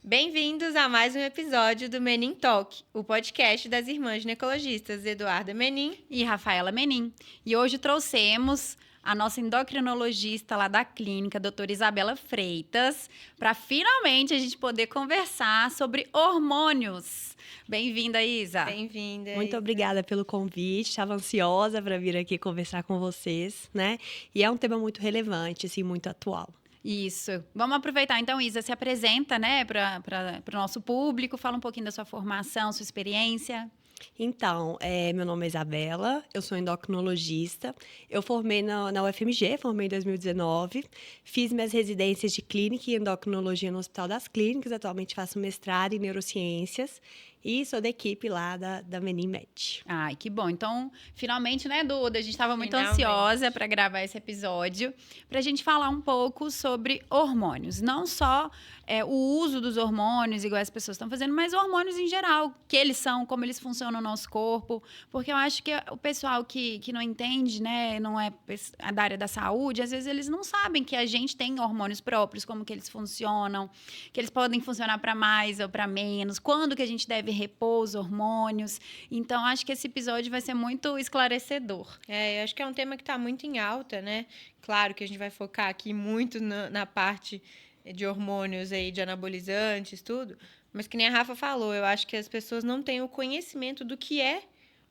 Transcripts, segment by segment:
Bem-vindos a mais um episódio do Menin Talk, o podcast das irmãs ginecologistas Eduarda Menin e Rafaela Menin. E hoje trouxemos a nossa endocrinologista lá da clínica, doutora Isabela Freitas, para finalmente a gente poder conversar sobre hormônios. Bem-vinda, Isa. Bem-vinda. Muito obrigada pelo convite, estava ansiosa para vir aqui conversar com vocês, né? E é um tema muito relevante, assim, muito atual. Isso. Vamos aproveitar então, Isa, se apresenta, né, para o nosso público, fala um pouquinho da sua formação, sua experiência. Então, meu nome é Isabela, eu sou endocrinologista, eu formei na UFMG, formei em 2019, fiz minhas residências de clínica e endocrinologia no Hospital das Clínicas, atualmente faço mestrado em neurociências e sou da equipe lá da Menin Med. Ai, que bom. Então, finalmente, né, Duda? A gente estava muito Finalmente. ansiosa para gravar esse episódio, para a gente falar um pouco sobre hormônios. Não só o uso dos hormônios, igual as pessoas estão fazendo, mas hormônios em geral, que eles são, como eles funcionam no nosso corpo. Porque eu acho que o pessoal que não entende, né, não é da área da saúde, às vezes eles não sabem que a gente tem hormônios próprios, como que eles funcionam, que eles podem funcionar para mais ou para menos, quando que a gente deve repor os hormônios. Então, acho que esse episódio vai ser muito esclarecedor. Eu acho que é um tema que está muito em alta, né? Claro que a gente vai focar aqui muito na parte de hormônios aí, de anabolizantes, tudo. Mas que nem a Rafa falou, eu acho que as pessoas não têm o conhecimento do que é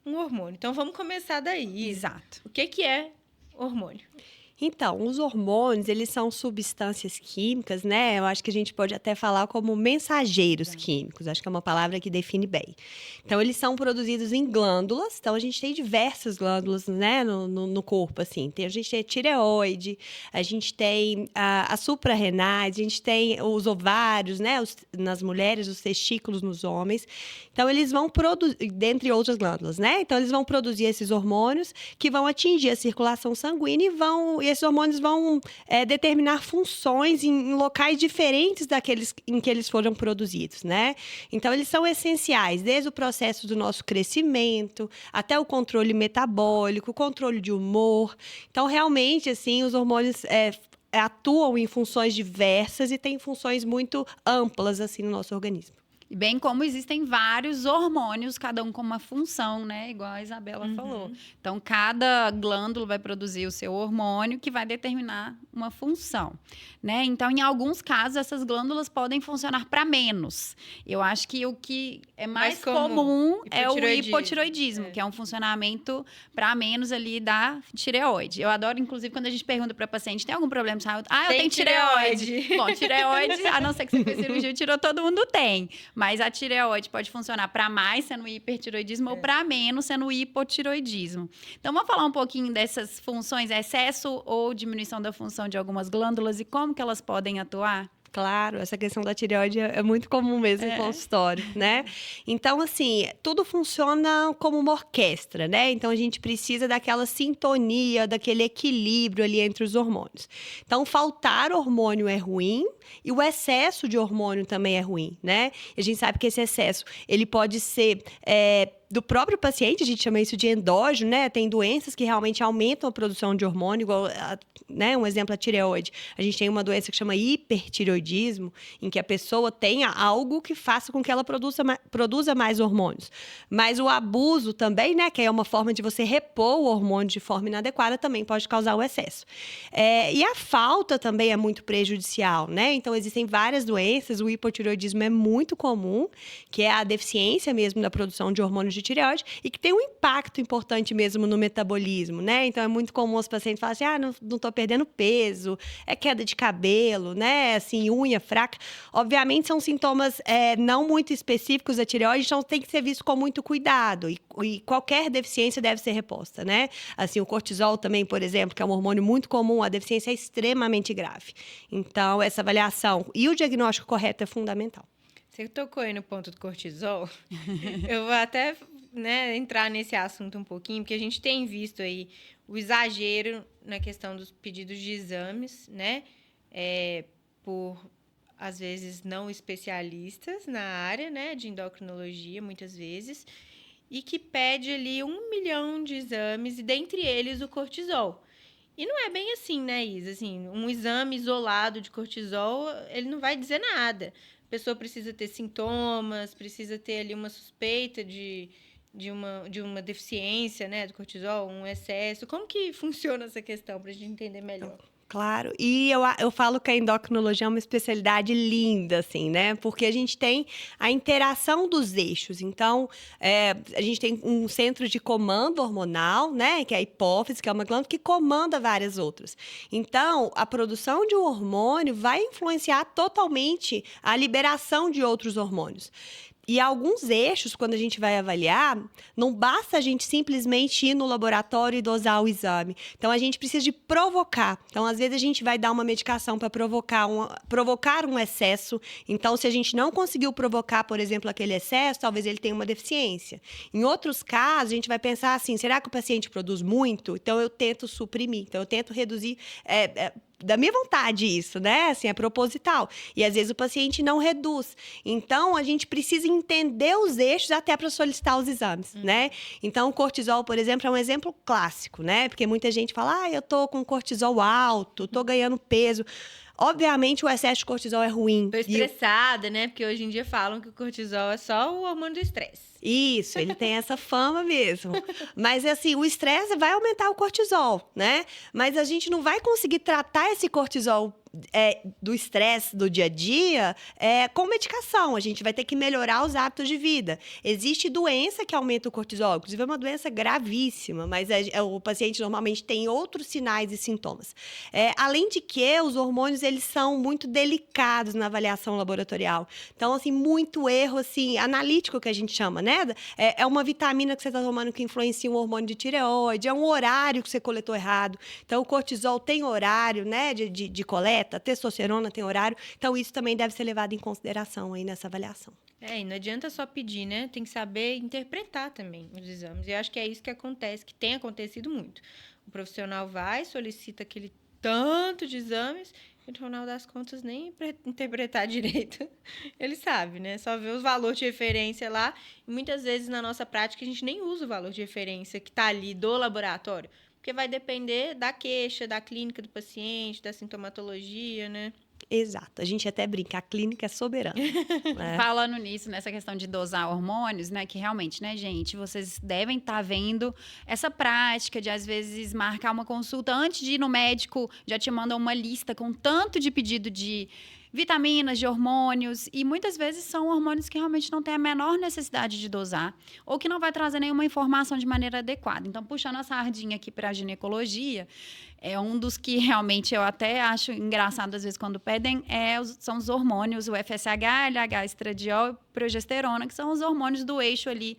um hormônio. Então, vamos começar daí. Exato. O que é hormônio? Então, os hormônios, eles são substâncias químicas, né? Eu acho que a gente pode até falar como mensageiros químicos, acho que é uma palavra que define bem. Então, eles são produzidos em glândulas, então a gente tem diversas glândulas, né, no corpo, assim. A gente tem a tireoide, a gente tem as suprarrenais, a gente tem os ovários, né, nas mulheres, os testículos nos homens. Então, eles vão produzir, dentre outras glândulas, né? Então, eles vão produzir esses hormônios que vão atingir a circulação sanguínea e esses hormônios vão determinar funções em locais diferentes daqueles em que eles foram produzidos, né? Então, eles são essenciais, desde o processo do nosso crescimento, até o controle metabólico, o controle de humor. Então, realmente, assim, os hormônios atuam em funções diversas e têm funções muito amplas, assim, no nosso organismo. Bem como existem vários hormônios, cada um com uma função, né? Igual a Isabela falou. Então, cada glândula vai produzir o seu hormônio que vai determinar uma função, né? Então, em alguns casos, essas glândulas podem funcionar para menos. Eu acho que o que é mais comum é o hipotiroidismo, que é um funcionamento para menos ali da tireoide. Eu adoro, inclusive, quando a gente pergunta para paciente, tem algum problema de saúde? Ah, eu tenho tireoide. Bom, tireoide, a não ser que você fez cirurgia, tirou, todo mundo tem. Mas a tireoide pode funcionar para mais, sendo hipertiroidismo, ou para menos, sendo hipotiroidismo. Então, vamos falar um pouquinho dessas funções, excesso ou diminuição da função de algumas glândulas e como que elas podem atuar? Claro, essa questão da tireoide é muito comum mesmo em consultório, né? Então, assim, tudo funciona como uma orquestra, né? Então, a gente precisa daquela sintonia, daquele equilíbrio ali entre os hormônios. Então, faltar hormônio é ruim e o excesso de hormônio também é ruim, né? E a gente sabe que esse excesso, ele pode ser do próprio paciente, a gente chama isso de endógeno, né? Tem doenças que realmente aumentam a produção de hormônio, igual, né? Um exemplo, a tireoide. A gente tem uma doença que chama hipertireoidismo, em que a pessoa tenha algo que faça com que ela produza mais hormônios. Mas o abuso também, né? Que é uma forma de você repor o hormônio de forma inadequada, também pode causar o excesso. E a falta também é muito prejudicial, né? Então, existem várias doenças, o hipotireoidismo é muito comum, que é a deficiência mesmo da produção de hormônios de tireoide e que tem um impacto importante mesmo no metabolismo, né? Então, é muito comum os pacientes falarem assim, não tô perdendo peso, é queda de cabelo, né? Assim, unha fraca. Obviamente, são sintomas não muito específicos da tireoide, então tem que ser visto com muito cuidado e qualquer deficiência deve ser reposta, né? Assim, o cortisol também, por exemplo, que é um hormônio muito comum, a deficiência é extremamente grave. Então, essa avaliação e o diagnóstico correto é fundamental. Você tocou aí no ponto do cortisol. Eu vou até, né, entrar nesse assunto um pouquinho, porque a gente tem visto aí o exagero na questão dos pedidos de exames, né? Por, às vezes, não especialistas na área, né, de endocrinologia, muitas vezes, e que pede ali 1 milhão de exames, e dentre eles o cortisol. E não é bem assim, né, Isa? Assim, um exame isolado de cortisol, ele não vai dizer nada. A pessoa precisa ter sintomas, precisa ter ali uma suspeita de uma deficiência, né, do cortisol, um excesso. Como que funciona essa questão para a gente entender melhor? Claro, e eu falo que a endocrinologia é uma especialidade linda, assim, né? Porque a gente tem a interação dos eixos. Então, a gente tem um centro de comando hormonal, né? Que é a hipófise, que é uma glândula que comanda várias outras. Então, a produção de um hormônio vai influenciar totalmente a liberação de outros hormônios. E alguns eixos, quando a gente vai avaliar, não basta a gente simplesmente ir no laboratório e dosar o exame. Então, a gente precisa de provocar. Então, às vezes, a gente vai dar uma medicação para provocar um excesso. Então, se a gente não conseguiu provocar, por exemplo, aquele excesso, talvez ele tenha uma deficiência. Em outros casos, a gente vai pensar assim, será que o paciente produz muito? Então, eu tento suprimir. Então, eu tento reduzir... da minha vontade isso, né? Assim, é proposital. E às vezes o paciente não reduz. Então, a gente precisa entender os eixos até para solicitar os exames, né? Então, o cortisol, por exemplo, é um exemplo clássico, né? Porque muita gente fala, eu tô com cortisol alto, tô ganhando peso. Obviamente, o excesso de cortisol é ruim. Tô estressada, né? Porque hoje em dia falam que o cortisol é só o hormônio do estresse. Isso, ele tem essa fama mesmo. Mas, assim, o estresse vai aumentar o cortisol, né? Mas a gente não vai conseguir tratar esse cortisol do estresse do dia a dia com medicação. A gente vai ter que melhorar os hábitos de vida. Existe doença que aumenta o cortisol, inclusive é uma doença gravíssima, mas o paciente normalmente tem outros sinais e sintomas. Além de que os hormônios, eles são muito delicados na avaliação laboratorial. Então, assim, muito erro, assim, analítico que a gente chama, né? É uma vitamina que você está tomando que influencia um hormônio de tireoide, é um horário que você coletou errado. Então, o cortisol tem horário, né, de coleta, a testosterona tem horário. Então, isso também deve ser levado em consideração aí nessa avaliação. E não adianta só pedir, né? Tem que saber interpretar também os exames. E eu acho que é isso que acontece, que tem acontecido muito. O profissional vai, solicita aquele tanto de exames, e no final das contas, nem interpretar direito ele sabe, né? Só vê os valores de referência lá. E muitas vezes, na nossa prática, a gente nem usa o valor de referência que está ali do laboratório. Porque vai depender da queixa, da clínica do paciente, da sintomatologia, né? Exato. A gente até brinca, a clínica é soberana. Né? Falando nisso, nessa questão de dosar hormônios, né? Que realmente, né, gente, vocês devem estar vendo essa prática de, às vezes, marcar uma consulta antes de ir no médico, já te mandam uma lista com tanto de pedido de vitaminas, de hormônios, e muitas vezes são hormônios que realmente não têm a menor necessidade de dosar, ou que não vai trazer nenhuma informação de maneira adequada. Então, puxando a sardinha aqui para a ginecologia, é um dos que realmente eu até acho engraçado, às vezes, quando pedem, são os hormônios, o FSH, LH, estradiol e progesterona, que são os hormônios do eixo ali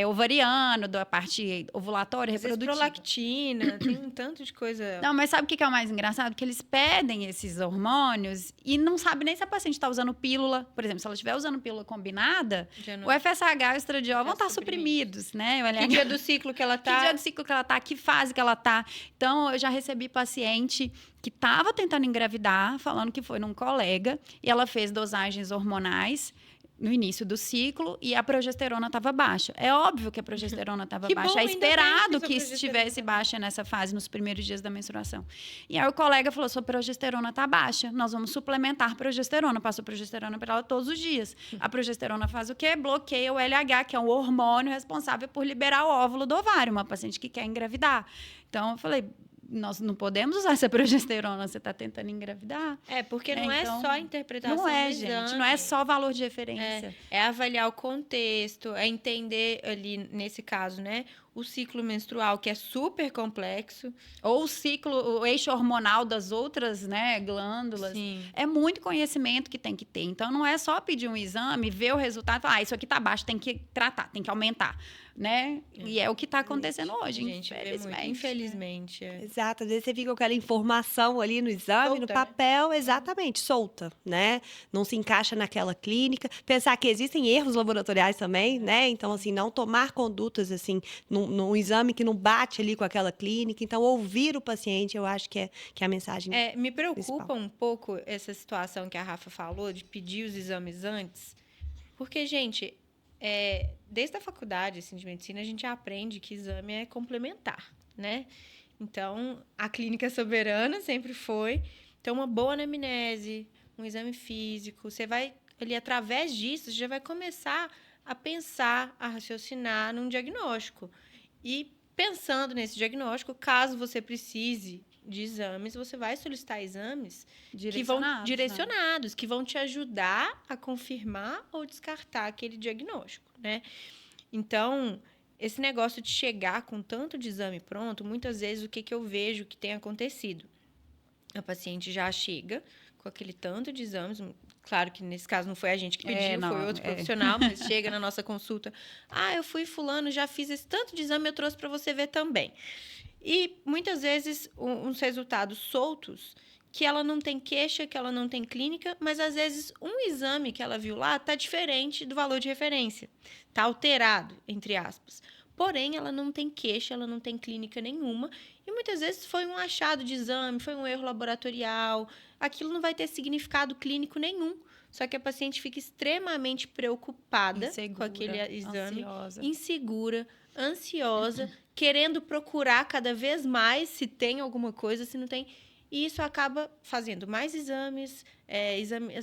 ovariano, da parte ovulatória, reprodutiva. Prolactina, tem um tanto de coisa. Não, mas sabe o que é o mais engraçado? Que eles pedem esses hormônios e não sabe nem se a paciente está usando pílula. Por exemplo, se ela estiver usando pílula combinada, o FSH e o estradiol vão estar suprimidos, né? Que dia do ciclo que ela tá? Que dia do ciclo que ela tá? Que fase que ela tá? Então, eu já recebi paciente que estava tentando engravidar, falando que foi num colega, e ela fez dosagens hormonais no início do ciclo e a progesterona estava baixa. É óbvio que a progesterona estava baixa. É esperado que estivesse baixa nessa fase, nos primeiros dias da menstruação. E aí o colega falou, sua progesterona está baixa, nós vamos suplementar progesterona. Passou progesterona para ela todos os dias. A progesterona faz o quê? Bloqueia o LH, que é um hormônio responsável por liberar o óvulo do ovário, uma paciente que quer engravidar. Então, eu falei, nós não podemos usar essa progesterona, você está tentando engravidar. Porque não é só a interpretação do exame. Gente, não é só valor de referência. É avaliar o contexto, é entender ali, nesse caso, né, o ciclo menstrual, que é super complexo. Ou o eixo hormonal das outras, né, glândulas. Sim. É muito conhecimento que tem que ter. Então, não é só pedir um exame, ver o resultado e falar, isso aqui está baixo, tem que tratar, tem que aumentar. Né? E é o que está acontecendo hoje, infelizmente. Exato, às vezes você fica com aquela informação ali no exame, solta, no papel, exatamente, solta, né? Não se encaixa naquela clínica. Pensar que existem erros laboratoriais também, né? Então, assim, não tomar condutas, assim, num exame que não bate ali com aquela clínica. Então, ouvir o paciente, eu acho que é a mensagem me preocupa principal. Um pouco essa situação que a Rafa falou, de pedir os exames antes. Porque, gente... desde a faculdade assim, de medicina, a gente aprende que exame é complementar, né? Então, a clínica soberana sempre foi. Então, uma boa anamnese, um exame físico, você vai ali, através disso, você já vai começar a pensar, a raciocinar num diagnóstico. E pensando nesse diagnóstico, caso você precise de exames, você vai solicitar exames que vão direcionados, que vão te ajudar a confirmar ou descartar aquele diagnóstico, né? Então, esse negócio de chegar com tanto de exame pronto, muitas vezes o que eu vejo que tem acontecido? A paciente já chega com aquele tanto de exames. Claro que nesse caso não foi a gente que pediu, foi outro profissional, mas chega na nossa consulta. Eu fui fulano, já fiz esse tanto de exame, eu trouxe para você ver também. E muitas vezes uns resultados soltos que ela não tem queixa, que ela não tem clínica, mas às vezes um exame que ela viu lá está diferente do valor de referência. Está alterado, entre aspas. Porém, ela não tem queixa, ela não tem clínica nenhuma. E muitas vezes foi um achado de exame, foi um erro laboratorial. Aquilo não vai ter significado clínico nenhum. Só que a paciente fica extremamente preocupada com aquele exame. Insegura, ansiosa, querendo procurar cada vez mais se tem alguma coisa, se não tem. E isso acaba fazendo mais exames,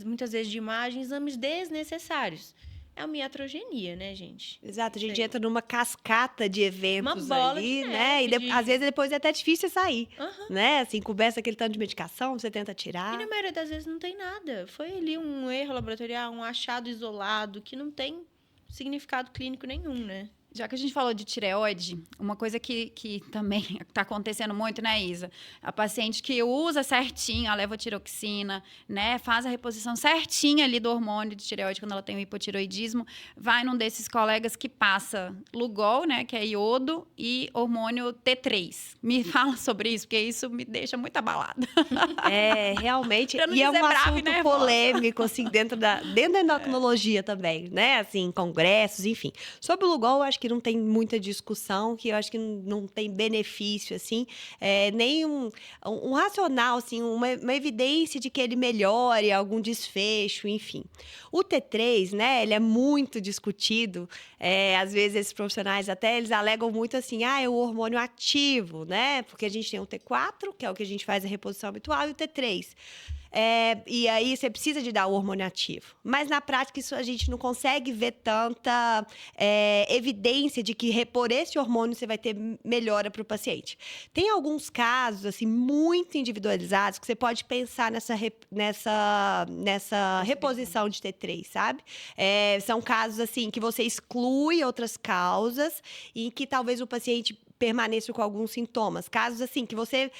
muitas vezes de imagem, exames desnecessários. É uma iatrogenia, né, gente? Exato, a gente entra numa cascata de eventos ali, né? E às vezes depois é até difícil sair, né? Assim, começa aquele tanto de medicação, você tenta tirar. E na maioria das vezes não tem nada. Foi ali um erro laboratorial, um achado isolado, que não tem significado clínico nenhum, né? Já que a gente falou de tireoide, uma coisa que também está acontecendo muito, né, Isa? A paciente que usa certinho a levotiroxina, né, faz a reposição certinha ali do hormônio de tireoide quando ela tem o hipotireoidismo, vai num desses colegas que passa Lugol, né, que é iodo, e hormônio T3. Me fala sobre isso, porque isso me deixa muito abalada. Realmente. E é um assunto polêmico, assim, dentro da endocrinologia também, né? Assim, congressos, enfim. Sobre o Lugol, eu acho que não tem muita discussão, que eu acho que não tem benefício, assim, nem um racional, assim, uma evidência de que ele melhore algum desfecho, enfim. O T3, né, ele é muito discutido, às vezes esses profissionais até, eles alegam muito assim, é o hormônio ativo, né, porque a gente tem o T4, que é o que a gente faz a reposição habitual, e o T3. E aí você precisa de dar o hormônio ativo. Mas na prática isso a gente não consegue ver tanta evidência de que repor esse hormônio você vai ter melhora para o paciente. Tem alguns casos assim muito individualizados que você pode pensar nessa reposição de T3, sabe? São casos assim que você exclui outras causas e que talvez o paciente permaneça com alguns sintomas. Casos assim que você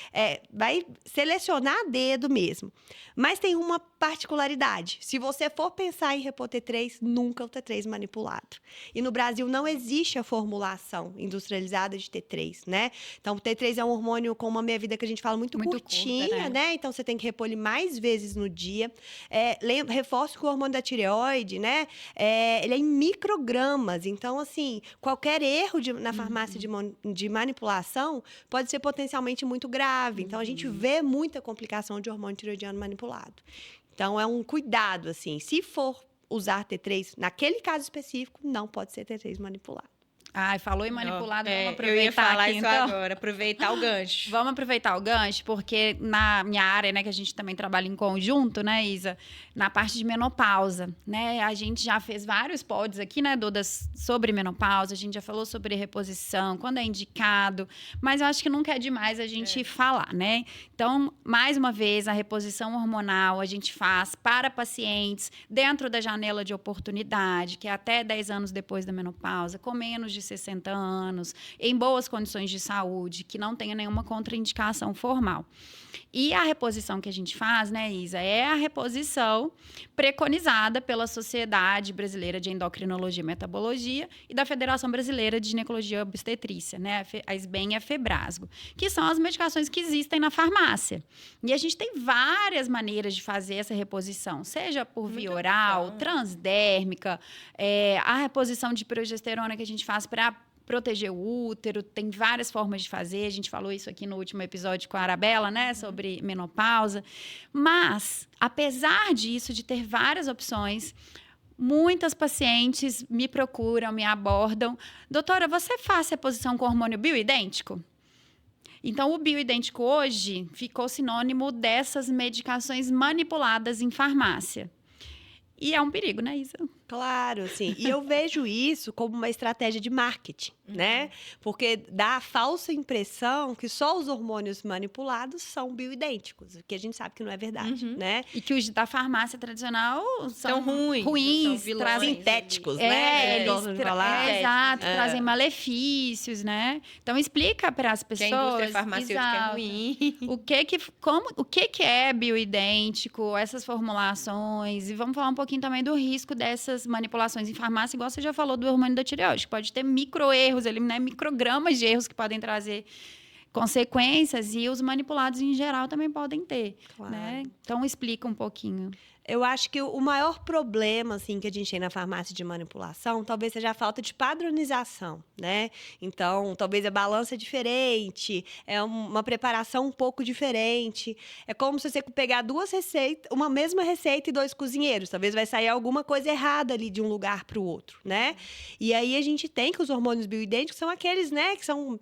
vai selecionar a dedo mesmo. Mas tem uma particularidade. Se você for pensar em repor T3, nunca o T3 manipulado. E no Brasil não existe a formulação industrializada de T3, né? Então, o T3 é um hormônio com uma meia-vida que a gente fala muito curtinha, curta, né? Então, você tem que repor ele mais vezes no dia. Reforço que o hormônio da tireoide, né? Ele é em microgramas. Então, assim, qualquer erro na farmácia de manipulação pode ser potencialmente muito grave. Então, a gente vê muita complicação de hormônio tireoidiano manipulado. Então, é um cuidado, assim. Se for usar T3, naquele caso específico, não pode ser T3 manipulado. Falou em manipulado, vamos aproveitar. Eu ia falar aqui, isso então. agora, aproveitar o gancho. Vamos aproveitar o gancho, porque na minha área, né, que a gente também trabalha em conjunto, né, Isa, na parte de menopausa, né, a gente já fez vários pods aqui, né, Dudas, sobre menopausa, a gente já falou sobre reposição, quando é indicado, mas eu acho que nunca é demais a gente falar, né? Então, mais uma vez, a reposição hormonal a gente faz para pacientes dentro da janela de oportunidade, que é até 10 anos depois da menopausa, com menos de 60 anos, em boas condições de saúde, que não tenha nenhuma contraindicação formal. E a reposição que a gente faz, né, Isa, é a reposição preconizada pela Sociedade Brasileira de Endocrinologia e Metabologia e da Federação Brasileira de Ginecologia e Obstetrícia, né, a SBEM e a Febrasgo, que são as medicações que existem na farmácia. E a gente tem várias maneiras de fazer essa reposição, seja por via oral, transdérmica, a reposição de progesterona que a gente faz para proteger o útero, tem várias formas de fazer. A gente falou isso aqui no último episódio com a Arabella, né? Sobre menopausa. Mas, apesar disso, de ter várias opções, muitas pacientes me procuram, me abordam. Doutora, você faz reposição com hormônio bioidêntico? Então, o bioidêntico hoje ficou sinônimo dessas medicações manipuladas em farmácia. E é um perigo, né, Isa? Claro, sim. E eu vejo isso como uma estratégia de marketing, né? Porque dá a falsa impressão que só os hormônios manipulados são bioidênticos, o que a gente sabe que não é verdade, né? E que os da farmácia tradicional São ruins, ruins, são vilões trazem sintéticos, ali. né? eles Gostam de falar. exato, É. trazem malefícios, né? Então explica para as Que pessoas, a indústria farmacêutica é exato, ruim. o que que é bioidêntico, essas formulações, e vamos falar um pouquinho também do risco dessas manipulações em farmácia, igual você já falou do hormônio da tireoide, que pode ter micro-erros ali, né? Microgramas de erros que podem trazer consequências, e os manipulados em geral também podem ter, Claro. né? Então explica um pouquinho. Eu acho que o maior problema, assim, que a gente tem na farmácia de manipulação, talvez seja a falta de padronização, né? Então, talvez a balança é diferente, é uma preparação um pouco diferente. É como se você pegar duas receitas, uma mesma receita e dois cozinheiros. Talvez vai sair alguma coisa errada ali de um lugar para o outro, né? E aí a gente tem que os hormônios bioidênticos são aqueles, né, que são,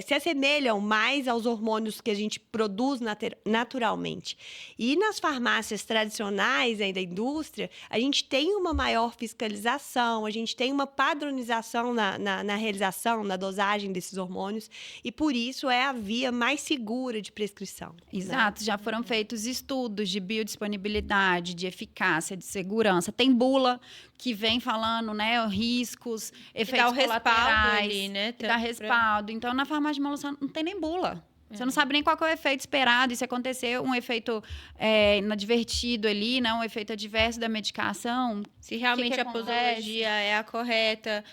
se assemelham mais aos hormônios que a gente produz naturalmente. E nas farmácias tradicionais, aí da indústria, a gente tem uma maior fiscalização, a gente tem uma padronização na realização, na dosagem desses hormônios, e por isso é a via mais segura de prescrição. Exato, já foram feitos estudos de biodisponibilidade, de eficácia, de segurança. Tem bula que vem falando, né, riscos, efeitos dá o respaldo colaterais, ali, né? que dá respaldo. Então, na farmácia de manipulação não tem nem bula. Você não sabe nem qual que é o efeito esperado, e se acontecer um efeito inadvertido ali, né, um efeito adverso da medicação. Se realmente que a acontece? posologia é a correta,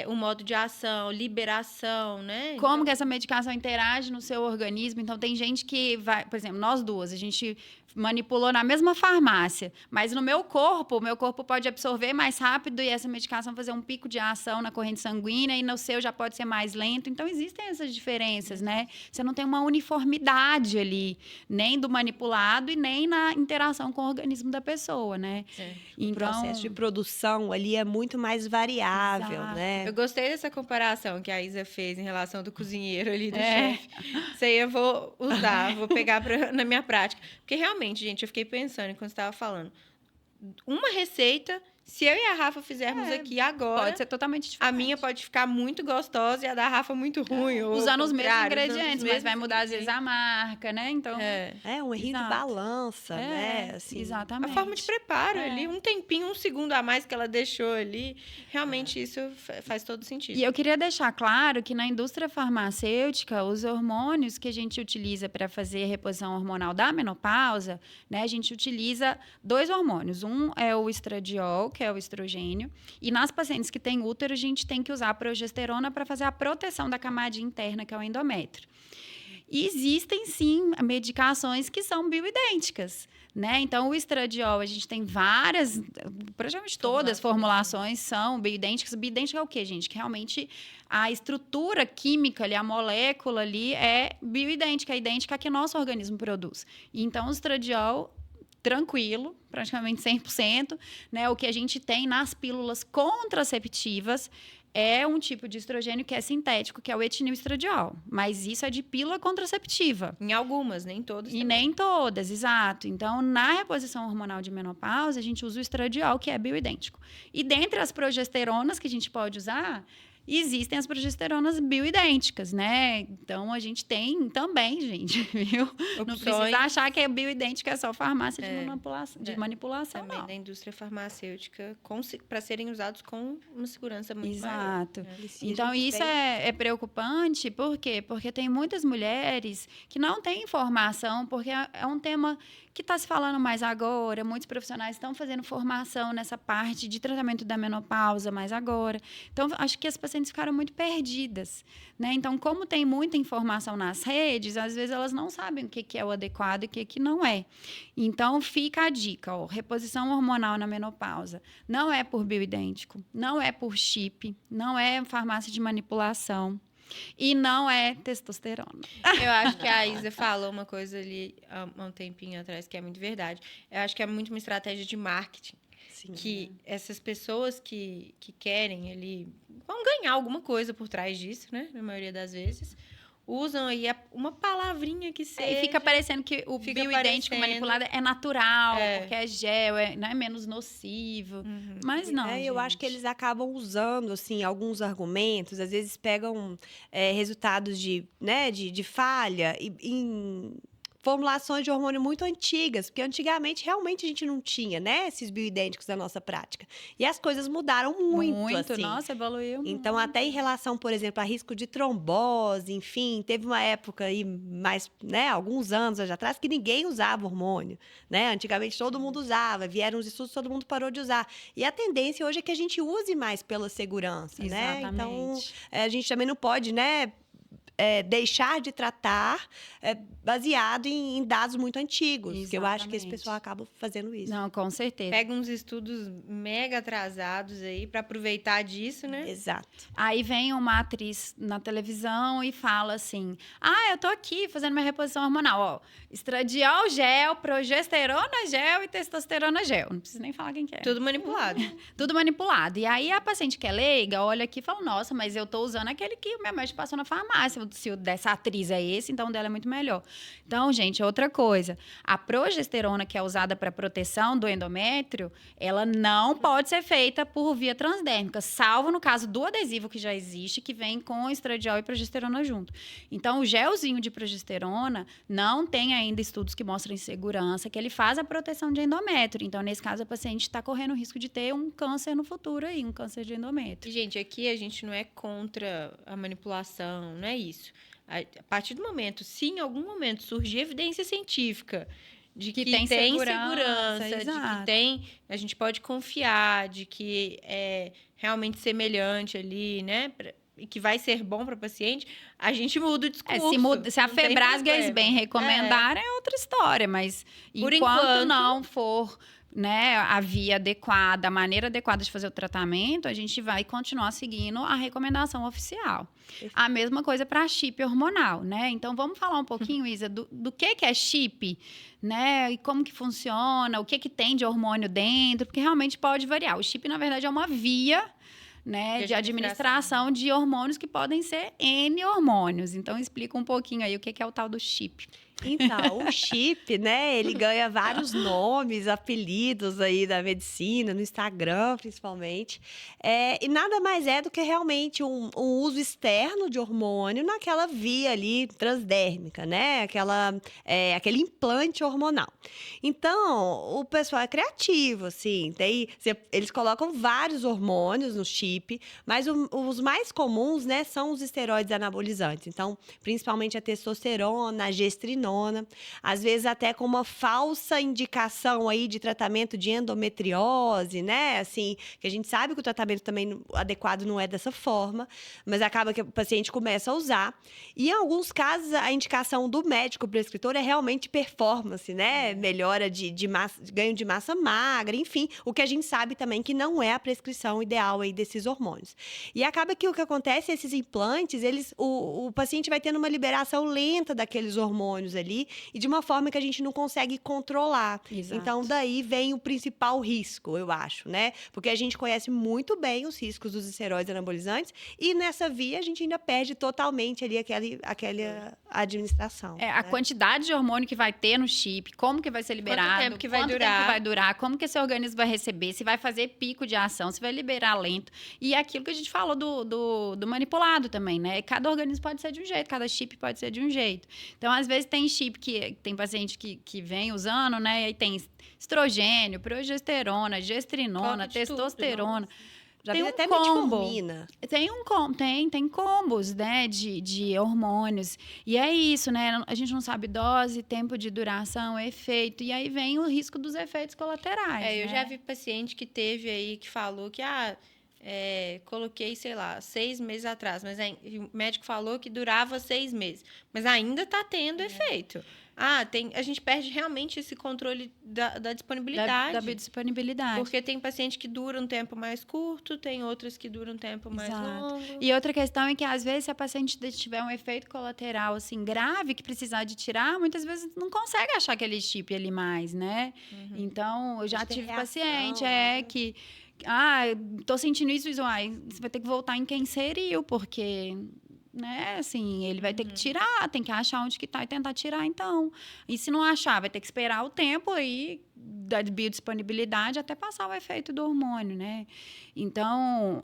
o modo de ação, liberação, né? Como que essa medicação interage no seu organismo. Então, tem gente que vai... Por exemplo, nós duas, a gente manipulou na mesma farmácia, mas no meu corpo pode absorver mais rápido e essa medicação fazer um pico de ação na corrente sanguínea, e no seu já pode ser mais lento. Então, existem essas diferenças, né? Você não tem uma uniformidade ali, nem do manipulado e nem na interação com o organismo da pessoa, né? O processo de produção ali é muito mais variável, Exato. né? Eu gostei dessa comparação que a Isa fez em relação do cozinheiro ali, do chefe. Isso aí eu vou usar, vou pegar na minha prática. Porque realmente, gente, eu fiquei pensando enquanto você estava falando. Uma receita, se eu e a Rafa fizermos aqui agora, Pode ser totalmente diferente. a minha pode ficar muito gostosa e a da Rafa muito ruim. ou Usando ao os mesmos contrário, usando os ingredientes, mas vai mesmos mudar às vezes a marca, né? Então, Um errinho de Exato. balança, né? Assim, A exatamente. forma de preparo ali, um tempinho, um segundo a mais que ela deixou ali, realmente isso faz todo sentido. E eu queria deixar claro que na indústria farmacêutica, os hormônios que a gente utiliza para fazer a reposição hormonal da menopausa, né, a gente utiliza 2 hormônios. Um é o estradiol, que é o estrogênio, e nas pacientes que têm útero, a gente tem que usar a progesterona para fazer a proteção da camadinha interna, que é o endométrio. E existem, sim, medicações que são bioidênticas, né? Então, o estradiol, a gente tem várias, praticamente todas as formulações são bioidênticas. Bioidêntica é o quê, gente? Que realmente a estrutura química ali, a molécula ali é bioidêntica, é idêntica à que nosso organismo produz. Então, o estradiol, tranquilo, praticamente 100%, né? O que a gente tem nas pílulas contraceptivas é um tipo de estrogênio que é sintético, que é o etinilestradiol. Mas isso é de pílula contraceptiva. Em algumas, nem todas. E também. nem todas, exato. Então, na reposição hormonal de menopausa, a gente usa o estradiol, que é bioidêntico. E dentre as progesteronas que a gente pode usar, existem as progesteronas bioidênticas, né? Então, a gente tem também, gente, viu? Não precisa achar que é bioidêntica, é só farmácia de manipulação, Também não. da indústria farmacêutica, para serem usados com uma segurança muito maior. Exato. Então, isso é preocupante, por quê? Porque tem muitas mulheres que não têm informação, porque é um tema que está se falando mais agora, muitos profissionais estão fazendo formação nessa parte de tratamento da menopausa mais agora. Então, acho que as pacientes ficaram muito perdidas, né? Então, como tem muita informação nas redes, às vezes elas não sabem o que é o adequado e o que não é. Então, fica a dica, ó, reposição hormonal na menopausa. Não é por bioidêntico, não é por chip, não é farmácia de manipulação. E não é testosterona. Eu acho que a Isa falou uma coisa ali há um tempinho atrás que é muito verdade. Eu acho que é muito uma estratégia de marketing. Sim, que essas pessoas que querem ali vão ganhar alguma coisa por trás disso, né? Na maioria das vezes. usam aí uma palavrinha que seja. E fica parecendo que o Fica bioidêntico parecendo. manipulado é natural, porque é gel, não é menos nocivo. Mas não, Eu acho que gente. eles acabam usando, assim, alguns argumentos, às vezes pegam resultados de falha em formulações de hormônio muito antigas, porque antigamente realmente a gente não tinha, né, esses bioidênticos na nossa prática. E as coisas mudaram muito, assim. Nossa, evoluiu Então, muito. até em relação, por exemplo, a risco de trombose, enfim, teve uma época aí, mais, né, alguns anos atrás, que ninguém usava hormônio, né? Antigamente todo mundo usava, vieram os estudos, todo mundo parou de usar. E a tendência hoje é que a gente use mais pela segurança, né? Então, Exatamente. a gente também não pode, né, deixar de tratar baseado em dados muito antigos, porque eu acho que esse Exatamente. pessoal acaba fazendo isso. Não, com certeza. Pega uns estudos mega atrasados aí para aproveitar disso, né? Exato. Aí vem uma atriz na televisão e fala assim: eu tô aqui fazendo minha reposição hormonal. Ó, estradiol gel, progesterona gel e testosterona gel. Não preciso nem falar quem que é. Tudo manipulado. Tudo manipulado. E aí a paciente que é leiga olha aqui e fala: nossa, mas eu tô usando aquele que o meu médico passou na farmácia. Se o dessa atriz é esse, então o dela é muito melhor. Então, gente, outra coisa. A progesterona que é usada para proteção do endométrio, ela não pode ser feita por via transdérmica, salvo no caso do adesivo que já existe, que vem com estradiol e progesterona junto. Então, o gelzinho de progesterona não tem ainda estudos que mostrem segurança, que ele faz a proteção de endométrio. Então, nesse caso, a paciente está correndo o risco de ter um câncer no futuro aí, um câncer de E, endométrio. gente, aqui a gente não é contra a manipulação, não é isso. A partir do momento, se em algum momento surgir evidência científica de que tem segurança, de exato. que tem, a gente pode confiar, de que é realmente semelhante ali, né? E que vai ser bom para o paciente, a gente muda o discurso. Se a não tem Febrasga e a problema. SBEM recomendar, é outra história, mas Por enquanto enquanto- não for, né, a via adequada, a maneira adequada de fazer o tratamento, a gente vai continuar seguindo a recomendação oficial. A mesma coisa para a chip hormonal, né? Então, vamos falar um pouquinho, Isa, do que é chip, né? E como que funciona, o que tem de hormônio dentro, porque realmente pode variar. O chip, na verdade, é uma via, né, de administração de hormônios que podem ser N hormônios. Então, explica um pouquinho aí o que é o tal do chip. Então, o chip, né, ele ganha vários nomes, apelidos aí da medicina, no Instagram, principalmente. E nada mais é do que realmente um uso externo de hormônio naquela via ali transdérmica, né? Aquele implante hormonal. Então, o pessoal é criativo, assim. Eles colocam vários hormônios no chip, mas os mais comuns, né, são os esteroides anabolizantes. Então, principalmente a testosterona, a gestrinona, às vezes até com uma falsa indicação aí de tratamento de endometriose, né? Assim, que a gente sabe que o tratamento também adequado não é dessa forma, mas acaba que o paciente começa a usar. E em alguns casos, a indicação do médico prescritor é realmente performance, né? Melhora de ganho de massa magra, enfim, o que a gente sabe também que não é a prescrição ideal aí desses hormônios. E acaba que o que acontece, esses implantes, o paciente vai tendo uma liberação lenta daqueles hormônios ali e de uma forma que a gente não consegue controlar. Exato. Então, daí vem o principal risco, eu acho, né? Porque a gente conhece muito bem os riscos dos esteroides anabolizantes e nessa via a gente ainda perde totalmente ali aquela administração. A quantidade de hormônio que vai ter no chip, como que vai ser liberado, Quanto tempo que vai durar, como que esse organismo vai receber, se vai fazer pico de ação, se vai liberar lento. E aquilo que a gente falou do manipulado também, né? Cada organismo pode ser de um jeito, cada chip pode ser de um jeito. Então, às vezes, tem chip que tem paciente que vem usando, né? E tem estrogênio, progesterona, gestrinona, testosterona. Já tem até combo. metformina. Tem combos, né, de hormônios. E é isso, né? A gente não sabe dose, tempo de duração, efeito. E aí vem o risco dos efeitos colaterais. Eu né? já vi paciente que teve aí, que falou que, coloquei, sei lá, 6 meses atrás, mas o médico falou que durava 6 meses. Mas ainda está tendo efeito. A gente perde realmente esse controle da disponibilidade. Da biodisponibilidade. Porque tem paciente que dura um tempo mais curto, tem outras que duram um tempo mais longo. E outra questão é que, às vezes, se a paciente tiver um efeito colateral, assim, grave, que precisar de tirar, muitas vezes não consegue achar aquele chip ali mais, né? Então, eu já tive paciente, que... tô sentindo isso, você vai ter que voltar em quem inseriu, porque né? Assim, ele vai ter que tirar, tem que achar onde que tá e tentar tirar, então. E se não achar, vai ter que esperar o tempo aí da biodisponibilidade até passar o efeito do hormônio, né? Então,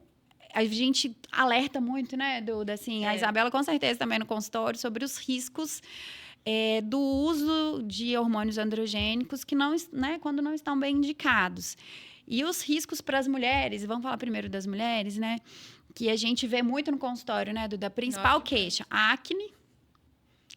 a gente alerta muito, né, Duda? Assim, a Isabela, com certeza, também no consultório, sobre os riscos do uso de hormônios androgênicos que não, né, quando não estão bem indicados. E os riscos para as mulheres, vamos falar primeiro das mulheres, né? Que a gente vê muito no consultório, né, Duda? A principal queixa, acne,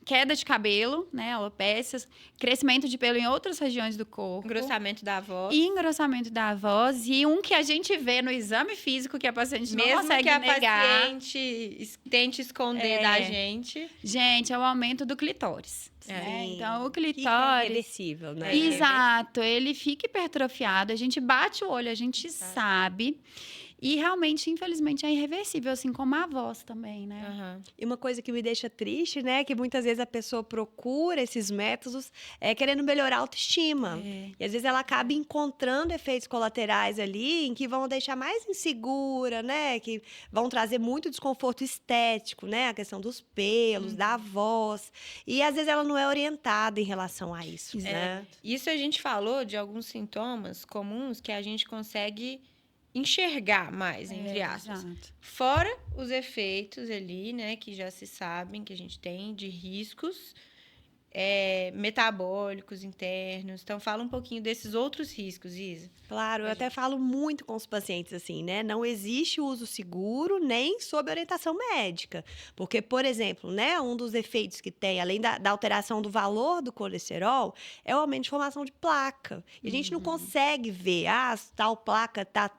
queda de cabelo, né, alopécias, crescimento de pelo em outras regiões do corpo. Engrossamento da voz. E engrossamento da voz. E um que a gente vê no exame físico, que a paciente não consegue negar. Mesmo que a paciente tente esconder da gente. Gente, é o aumento do clitóris. Né? Então, o clitóris... É reversível, né? Exato. Ele fica hipertrofiado. A gente bate o olho, a gente sabe. E realmente, infelizmente, é irreversível, assim como a voz também, né? E uma coisa que me deixa triste, né? Que muitas vezes a pessoa procura esses métodos querendo melhorar a autoestima. E às vezes ela acaba encontrando efeitos colaterais ali em que vão deixar mais insegura, né? Que vão trazer muito desconforto estético, né? A questão dos pelos, da voz. E às vezes ela não é orientada em relação a isso, né? Isso a gente falou de alguns sintomas comuns que a gente consegue enxergar mais, entre aspas. Exato. Fora os efeitos ali, né, que já se sabem que a gente tem de riscos metabólicos internos. Então, fala um pouquinho desses outros riscos, Isa. Claro, eu até falo muito com os pacientes assim, né? Não existe uso seguro nem sob orientação médica. Porque, por exemplo, né, um dos efeitos que tem, além da alteração do valor do colesterol, é o aumento de formação de placa. E a gente não consegue ver, tal placa tá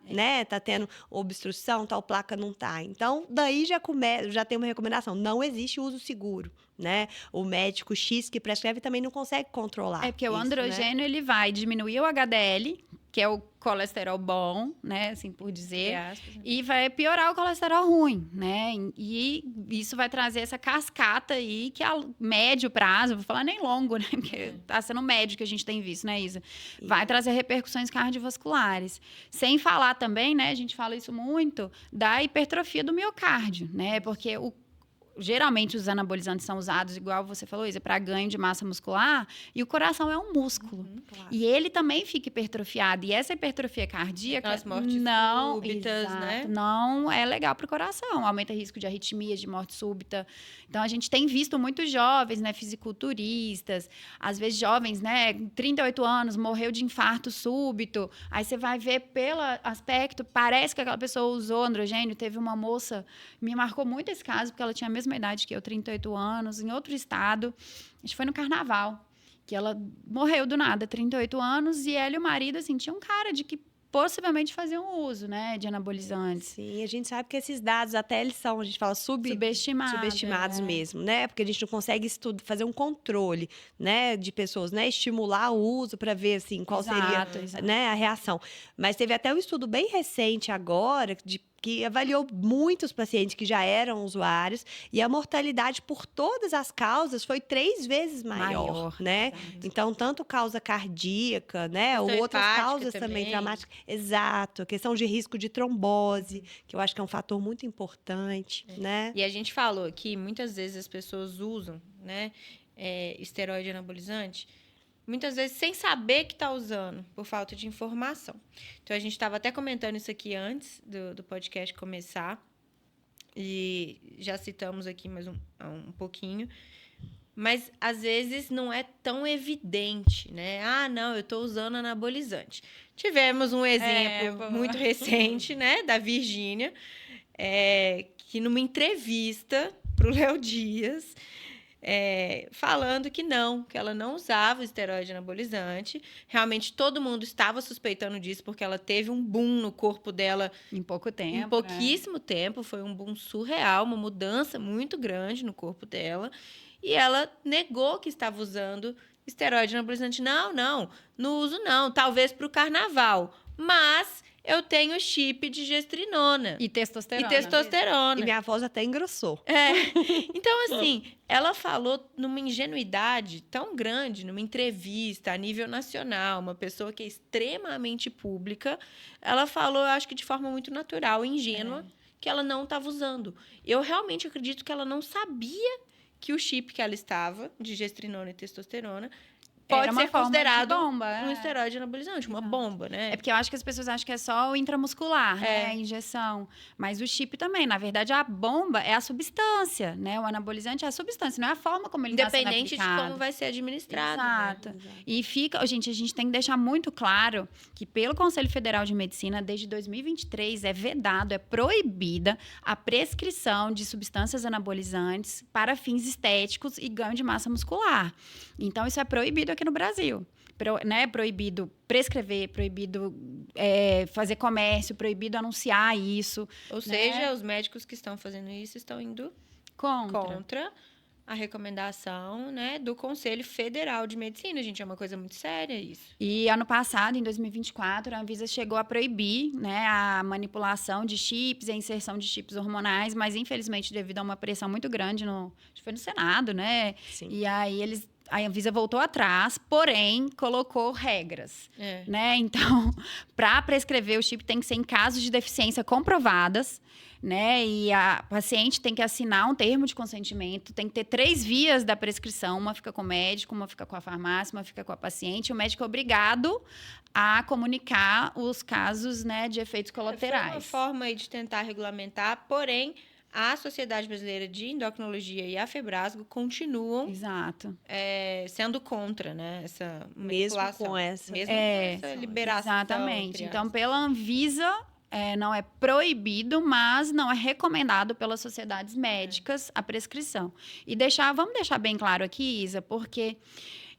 tendo obstrução, tal placa não tá. Então, daí já tem uma recomendação, não existe uso seguro. Né? O médico X que prescreve também não consegue controlar. É porque isso, o androgênio, né? ele vai diminuir o HDL, que é o colesterol bom, né? Assim por dizer. E vai piorar o colesterol ruim, né? E isso vai trazer essa cascata aí que a médio prazo, vou falar nem longo, né? Porque tá sendo médio que a gente tem visto, né, Isa? Vai trazer repercussões cardiovasculares. Sem falar também, né? A gente fala isso muito, da hipertrofia do miocárdio, né? Porque geralmente os anabolizantes são usados, igual você falou, Isa, para ganho de massa muscular, e o coração é um músculo. Claro. E ele também fica hipertrofiado. E essa hipertrofia cardíaca As mortes súbitas, né? Não é legal para o coração. Aumenta o risco de arritmias, de morte súbita. Então, a gente tem visto muitos jovens, né, fisiculturistas, às vezes jovens, né, 38 anos, morreu de infarto súbito. Aí você vai ver pelo aspecto, parece que aquela pessoa usou androgênio. Teve uma moça, me marcou muito esse caso, porque ela tinha a mesma idade que eu, 38 anos, em outro estado. A gente foi no carnaval, que ela morreu do nada, 38 anos, e ela e o marido, assim, tinha um cara de que possivelmente faziam uso, né, de anabolizantes. Sim, a gente sabe que esses dados até eles são, a gente fala subestimados mesmo, né? Porque a gente não consegue fazer um controle, né, de pessoas, né, estimular o uso para ver assim qual seria, né, a reação. Mas teve até um estudo bem recente agora que avaliou muitos pacientes que já eram usuários e a mortalidade por todas as causas foi 3 vezes maior, né? Exato. Então, tanto causa cardíaca, né? Ou outras causas também traumáticas. Exato. A questão de risco de trombose, que eu acho que é um fator muito importante, né? E a gente falou que muitas vezes as pessoas usam, né, esteroide anabolizante, muitas vezes sem saber que está usando, por falta de informação. Então, a gente estava até comentando isso aqui antes do podcast começar, e já citamos aqui mais um pouquinho, mas, às vezes, não é tão evidente, né? Ah, não, eu estou usando anabolizante. Tivemos um exemplo muito recente, né, da Virgínia, que numa entrevista para o Léo Dias, falando que ela não usava o esteroide anabolizante. Realmente, todo mundo estava suspeitando disso, porque ela teve um boom no corpo dela em pouco tempo. Em pouquíssimo tempo. Foi um boom surreal, uma mudança muito grande no corpo dela. E ela negou que estava usando esteroide anabolizante. Não uso não. Talvez para o carnaval. Mas eu tenho chip de gestrinona. E testosterona. E minha voz até engrossou. Então, assim, ela falou numa ingenuidade tão grande, numa entrevista a nível nacional, uma pessoa que é extremamente pública, ela falou, eu acho que de forma muito natural, ingênua, que ela não estava usando. Eu realmente acredito que ela não sabia que o chip que ela estava, de gestrinona e testosterona, pode Era uma ser forma de considerado bomba, um esteroide anabolizante, uma Exato. bomba, né? É porque eu acho que as pessoas acham que é só o intramuscular, né? A injeção. Mas o chip também. Na verdade, a bomba é a substância, né? O anabolizante é a substância, não é a forma como ele está sendo Independente de aplicado. como vai ser administrado. Exato. Né? E fica, gente, a gente tem que deixar muito claro que pelo Conselho Federal de Medicina, desde 2023, é vedado, é proibida a prescrição de substâncias anabolizantes para fins estéticos e ganho de massa muscular. Então, isso é proibido aqui no Brasil. Né? Proibido prescrever, proibido fazer comércio, proibido anunciar isso. Ou seja, os médicos que estão fazendo isso estão indo contra a recomendação, né, do Conselho Federal de Medicina, gente. É uma coisa muito séria isso. E ano passado, em 2024, a Anvisa chegou a proibir, né, a manipulação de chips e a inserção de chips hormonais, mas infelizmente devido a uma pressão muito grande acho que foi no Senado, né? Sim. E aí a Anvisa voltou atrás, porém colocou regras, né? Então, para prescrever o chip tem que ser em casos de deficiência comprovadas, né? E a paciente tem que assinar um termo de consentimento, tem que ter 3 vias da prescrição, uma fica com o médico, uma fica com a farmácia, uma fica com a paciente. O médico é obrigado a comunicar os casos, né, de efeitos colaterais. Foi uma forma aí de tentar regulamentar, porém a Sociedade Brasileira de Endocrinologia e a Febrasgo continuam sendo contra, né, essa manipulação. Mesmo com essa liberação. Exatamente. Então, pela Anvisa, não é proibido, mas não é recomendado pelas sociedades médicas a prescrição. E vamos deixar bem claro aqui, Isa, porque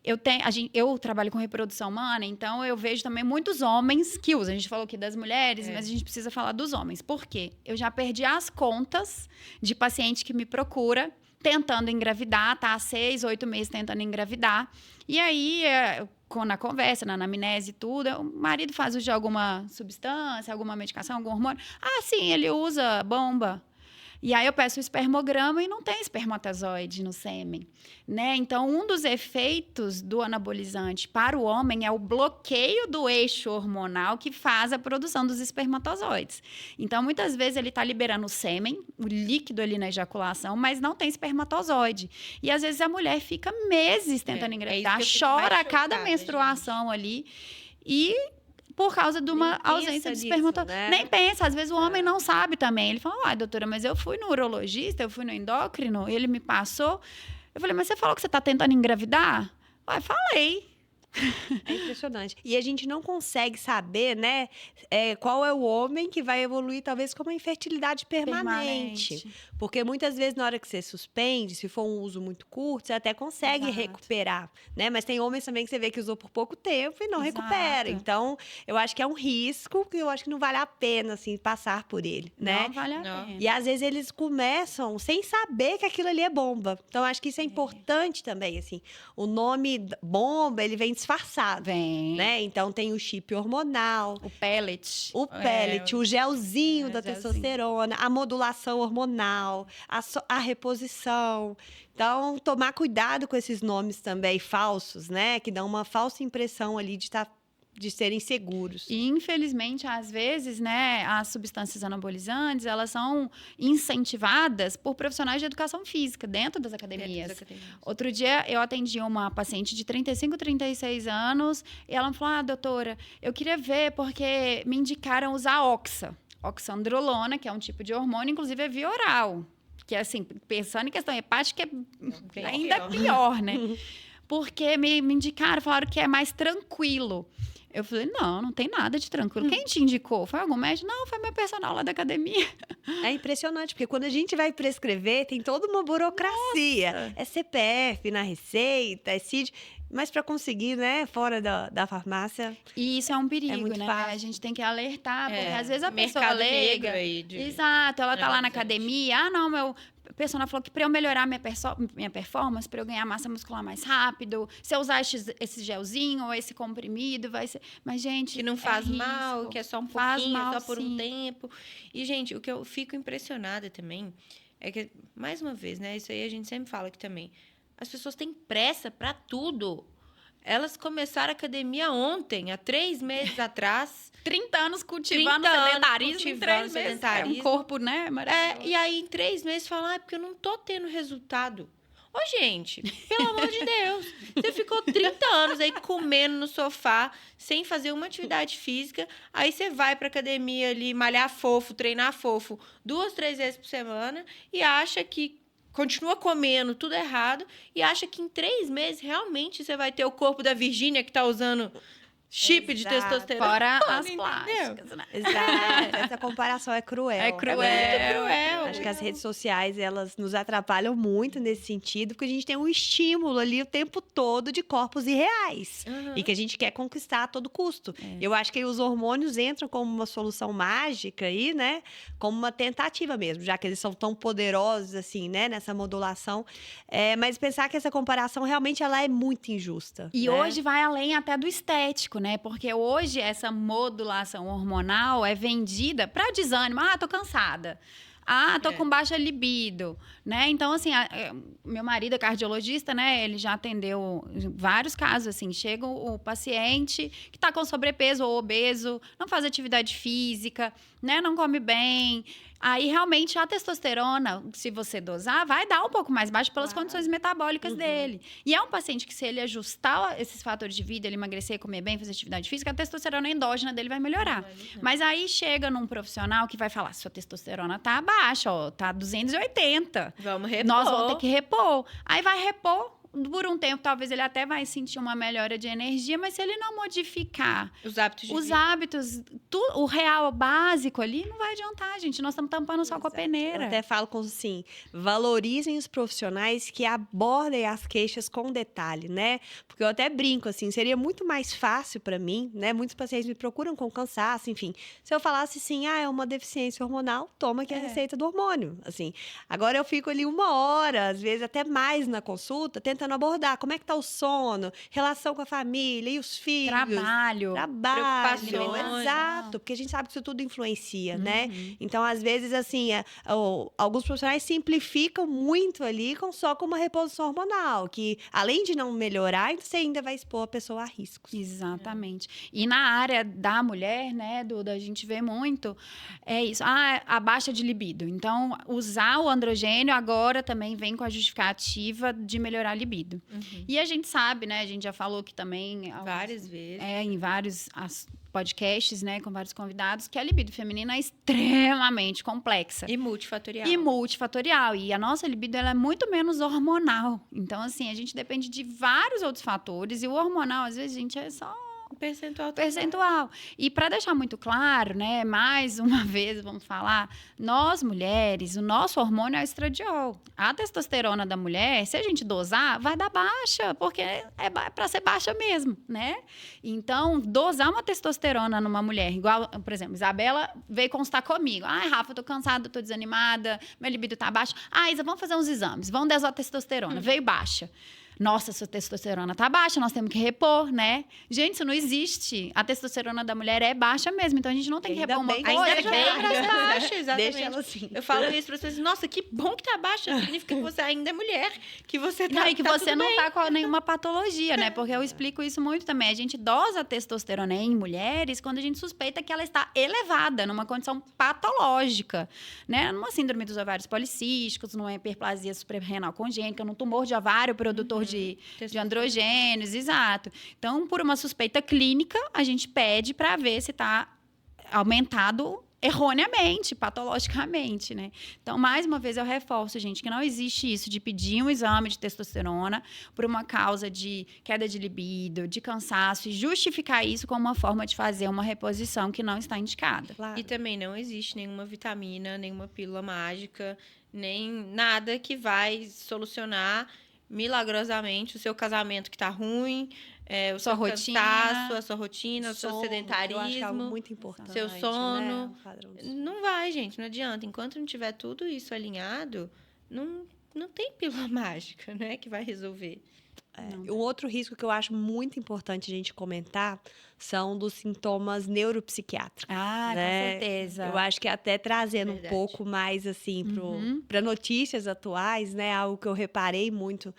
eu trabalho com reprodução humana, então eu vejo também muitos homens que usam. A gente falou aqui das mulheres, mas a gente precisa falar dos homens. Por quê? Eu já perdi as contas de paciente que me procura tentando engravidar, tá? Há 6, 8 meses tentando engravidar. E aí, na conversa, na anamnese e tudo, o marido faz uso de alguma substância, alguma medicação, algum hormônio. Ah, sim, ele usa bomba. E aí eu peço o espermograma e não tem espermatozoide no sêmen, né? Então, um dos efeitos do anabolizante para o homem é o bloqueio do eixo hormonal que faz a produção dos espermatozoides. Então, muitas vezes ele está liberando o sêmen, o líquido ali na ejaculação, mas não tem espermatozoide. E às vezes a mulher fica meses tentando engravidar, chora a cada menstruação ali e por causa de uma ausência de espermatozoide. Né? Nem pensa. Às vezes o homem não sabe também. Ele fala, doutora, mas eu fui no urologista, eu fui no endócrino, ele me passou. Eu falei, mas você falou que você está tentando engravidar? Falei. É impressionante. E a gente não consegue saber, né, qual é o homem que vai evoluir, talvez, com uma infertilidade permanente. Porque muitas vezes, na hora que você suspende, se for um uso muito curto, você até consegue recuperar, né? Mas tem homens também que você vê que usou por pouco tempo e não recupera. Então, eu acho que é um risco que eu acho que não vale a pena, assim, passar por ele, né? Não vale a pena. E às vezes eles começam sem saber que aquilo ali é bomba. Então, eu acho que isso é importante também, assim. O nome bomba, ele vem disfarçado, né? Então, tem o chip hormonal. O pellet. O gelzinho da testosterona, a modulação hormonal, a reposição. Então, tomar cuidado com esses nomes também falsos, né? Que dão uma falsa impressão ali de serem seguros. E, infelizmente, às vezes, né, as substâncias anabolizantes, elas são incentivadas por profissionais de educação física dentro das academias. Outro dia, eu atendi uma paciente de 35, 36 anos e ela me falou, doutora, eu queria ver porque me indicaram usar oxandrolona, que é um tipo de hormônio, inclusive é via oral. Que, assim, pensando em questão hepática, é ainda pior, né? Porque me indicaram, falaram que é mais tranquilo. Eu falei, não tem nada de tranquilo. Quem te indicou? Foi algum médico? Não, foi meu personal lá da academia. É impressionante, porque quando a gente vai prescrever, tem toda uma burocracia. Nossa. É CPF na receita, é CID. Mas para conseguir, né, fora da farmácia... E isso é um perigo, muito né? fácil. A gente tem que alertar, porque às vezes a pessoa Mercado leiga... Exato, ela tá lá na academia. Não, meu personal falou que para eu melhorar minha performance, para eu ganhar massa muscular mais rápido, se eu usar esse gelzinho ou esse comprimido, vai ser... Mas, gente, que não faz mal, que é só um pouquinho, mal, só por um tempo. E, gente, o que eu fico impressionada também é que, mais uma vez, né? Isso aí a gente sempre fala aqui também. As pessoas têm pressa para tudo. elas começaram a academia ontem, há 3 meses atrás. 30 anos cultivando 30 anos sedentarismo cultivando em 3 meses. sedentarismo. É um corpo, né? Maravilhoso. E aí, em 3 meses, falam, porque eu não tô tendo resultado. Ô, gente, pelo amor de Deus. Você ficou 30 anos aí comendo no sofá, sem fazer uma atividade física. Aí você vai pra academia ali, malhar fofo, treinar fofo, 2, 3 vezes por semana e acha que continua comendo tudo errado e acha que em 3 meses realmente você vai ter o corpo da Virgínia que tá usando chip de Exato. testosterona. Fora as entendeu? plásticas, né? Exato. Essa comparação é cruel. É cruel. muito cruel. Acho que as redes sociais, elas nos atrapalham muito nesse sentido, porque a gente tem um estímulo ali o tempo todo de corpos irreais. Uhum. E que a gente quer conquistar a todo custo. É. Eu acho que aí os hormônios entram como uma solução mágica aí, né? Como uma tentativa mesmo, já que eles são tão poderosos assim, né? Nessa modulação. Mas pensar que essa comparação realmente ela é muito injusta. E né? hoje vai além até do estético, né? Porque hoje essa modulação hormonal é vendida para desânimo. Tô cansada. Tô com baixa libido, né? Então, assim, meu marido é cardiologista, né? Ele já atendeu vários casos, assim. Chega o paciente que tá com sobrepeso ou obeso, não faz atividade física, né? Não come bem. Aí, realmente, a testosterona, se você dosar, vai dar um pouco mais baixo pelas condições metabólicas dele. E é um paciente que, se ele ajustar esses fatores de vida, ele emagrecer, comer bem, fazer atividade física, a testosterona endógena dele vai melhorar. Mas aí chega num profissional que vai falar, sua testosterona tá baixa, tá 280. Vamos repor. Nós vamos ter que repor. Aí vai repor. Por um tempo, talvez ele até vai sentir uma melhora de energia, mas se ele não modificar Os hábitos de os vida. hábitos, o real, o básico ali, não vai adiantar, gente. Nós estamos tampando só com a Eu peneira. até falo com assim, valorizem os profissionais que abordem as queixas com detalhe, né? Porque eu até brinco assim, seria muito mais fácil para mim, né? Muitos pacientes me procuram com cansaço, enfim. Se eu falasse assim, é uma deficiência hormonal, toma aqui a receita do hormônio, assim. Agora eu fico ali 1 hora, às vezes até mais na consulta, tentando abordar como é que tá o sono, relação com a família e os filhos. Trabalho. preocupações. Exato, porque a gente sabe que isso tudo influencia, né? Então, às vezes, assim, alguns profissionais simplificam muito ali só com uma reposição hormonal, que além de não melhorar, você ainda vai expor a pessoa a riscos. Exatamente. E na área da mulher, né, Duda, a gente vê muito isso. A baixa de libido. Então, usar o androgênio agora também vem com a justificativa de melhorar a libido. E a gente sabe, né, a gente já falou que também... Várias vezes. Em vários podcasts, né, com vários convidados, que a libido feminina é extremamente complexa. E multifatorial. E multifatorial. E a nossa libido ela é muito menos hormonal. Então, assim, a gente depende de vários outros fatores. E o hormonal, às vezes, a gente é só percentual. E para deixar muito claro, né, mais uma vez vamos falar, nós mulheres, o nosso hormônio é o estradiol. A testosterona da mulher, se a gente dosar, vai dar baixa, porque é para ser baixa mesmo, né? Então, dosar uma testosterona numa mulher, igual, por exemplo, Isabela veio constar comigo. Rafa, eu tô cansada, tô desanimada, meu libido tá baixo. Isa, vamos fazer uns exames, vamos dosar a testosterona. Veio baixa. Nossa, sua testosterona tá baixa, nós temos que repor, né? Gente, isso não existe. A testosterona da mulher é baixa mesmo, então a gente não tem que repor uma coisa. Ainda já bem tá que tá baixa, exatamente. Deixa ela assim. Eu falo isso para as pessoas, nossa, que bom que tá baixa, significa que você ainda é mulher, que você tá Não, e que tá você tudo não bem. tá com nenhuma patologia, né? Porque eu explico isso muito também. A gente dosa a testosterona em mulheres quando a gente suspeita que ela está elevada, numa condição patológica, né? Numa síndrome dos ovários policísticos, numa hiperplasia suprarrenal congênita, num tumor de ovário produtor de androgênios, exato. Então, por uma suspeita clínica, a gente pede para ver se está aumentado erroneamente, patologicamente, né? Então, mais uma vez, eu reforço, gente, que não existe isso de pedir um exame de testosterona por uma causa de queda de libido, de cansaço, e justificar isso como uma forma de fazer uma reposição que não está indicada. Claro. E também não existe nenhuma vitamina, nenhuma pílula mágica, nem nada que vai solucionar milagrosamente o seu casamento que tá ruim, o Sua seu rotina. cansaço, a sua rotina, o seu Sono, sedentarismo. eu acho que é algo muito importante, seu sono. né? O padrão do sono. Não vai, gente, não adianta. Enquanto não tiver tudo isso alinhado, não tem pílula mágica, né, que vai resolver. Um outro risco que eu acho muito importante a gente comentar são dos sintomas neuropsiquiátricos. Ah, né? com certeza. Eu acho que até trazendo um Verdade. pouco mais assim para notícias atuais, né? Algo que eu reparei muito,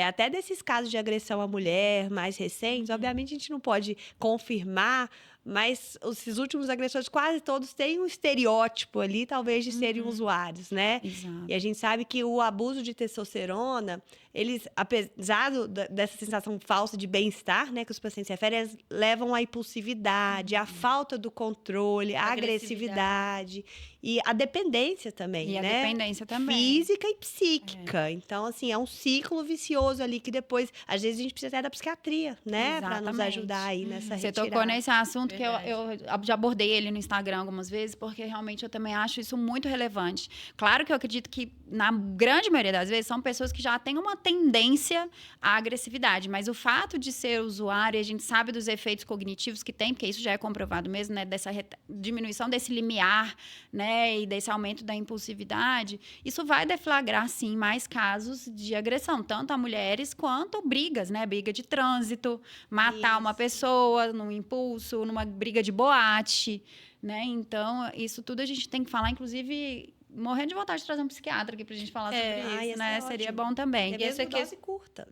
até desses casos de agressão à mulher mais recentes. Obviamente a gente não pode confirmar, mas esses últimos agressores quase todos têm um estereótipo ali, talvez de serem usuários, né? Exato. E a gente sabe que o abuso de testosterona, eles, apesar dessa sensação falsa de bem-estar, né, que os pacientes referem, eles levam à impulsividade, à falta do controle, à agressividade e à dependência também, E a né? dependência também. Física e psíquica. Então, assim, é um ciclo vicioso ali que depois, às vezes, a gente precisa até da psiquiatria, né? Para nos Exatamente. ajudar aí nessa Você retirada. tocou nesse assunto Verdade. que eu já abordei ele no Instagram algumas vezes, porque realmente eu também acho isso muito relevante. Claro que eu acredito que, na grande maioria das vezes, são pessoas que já têm uma tendência à agressividade, mas o fato de ser usuário, e a gente sabe dos efeitos cognitivos que tem, porque isso já é comprovado mesmo, né? Dessa diminuição desse limiar, né? E desse aumento da impulsividade, isso vai deflagrar, sim, mais casos de agressão, tanto a mulheres quanto brigas, né? Briga de trânsito, matar uma pessoa num impulso, numa briga de boate, né? Então, isso tudo a gente tem que falar, inclusive, morrendo de vontade de trazer um psiquiatra aqui pra gente falar sobre Ai, isso, ia né? ser Seria ótimo. bom também. E essa dose curta,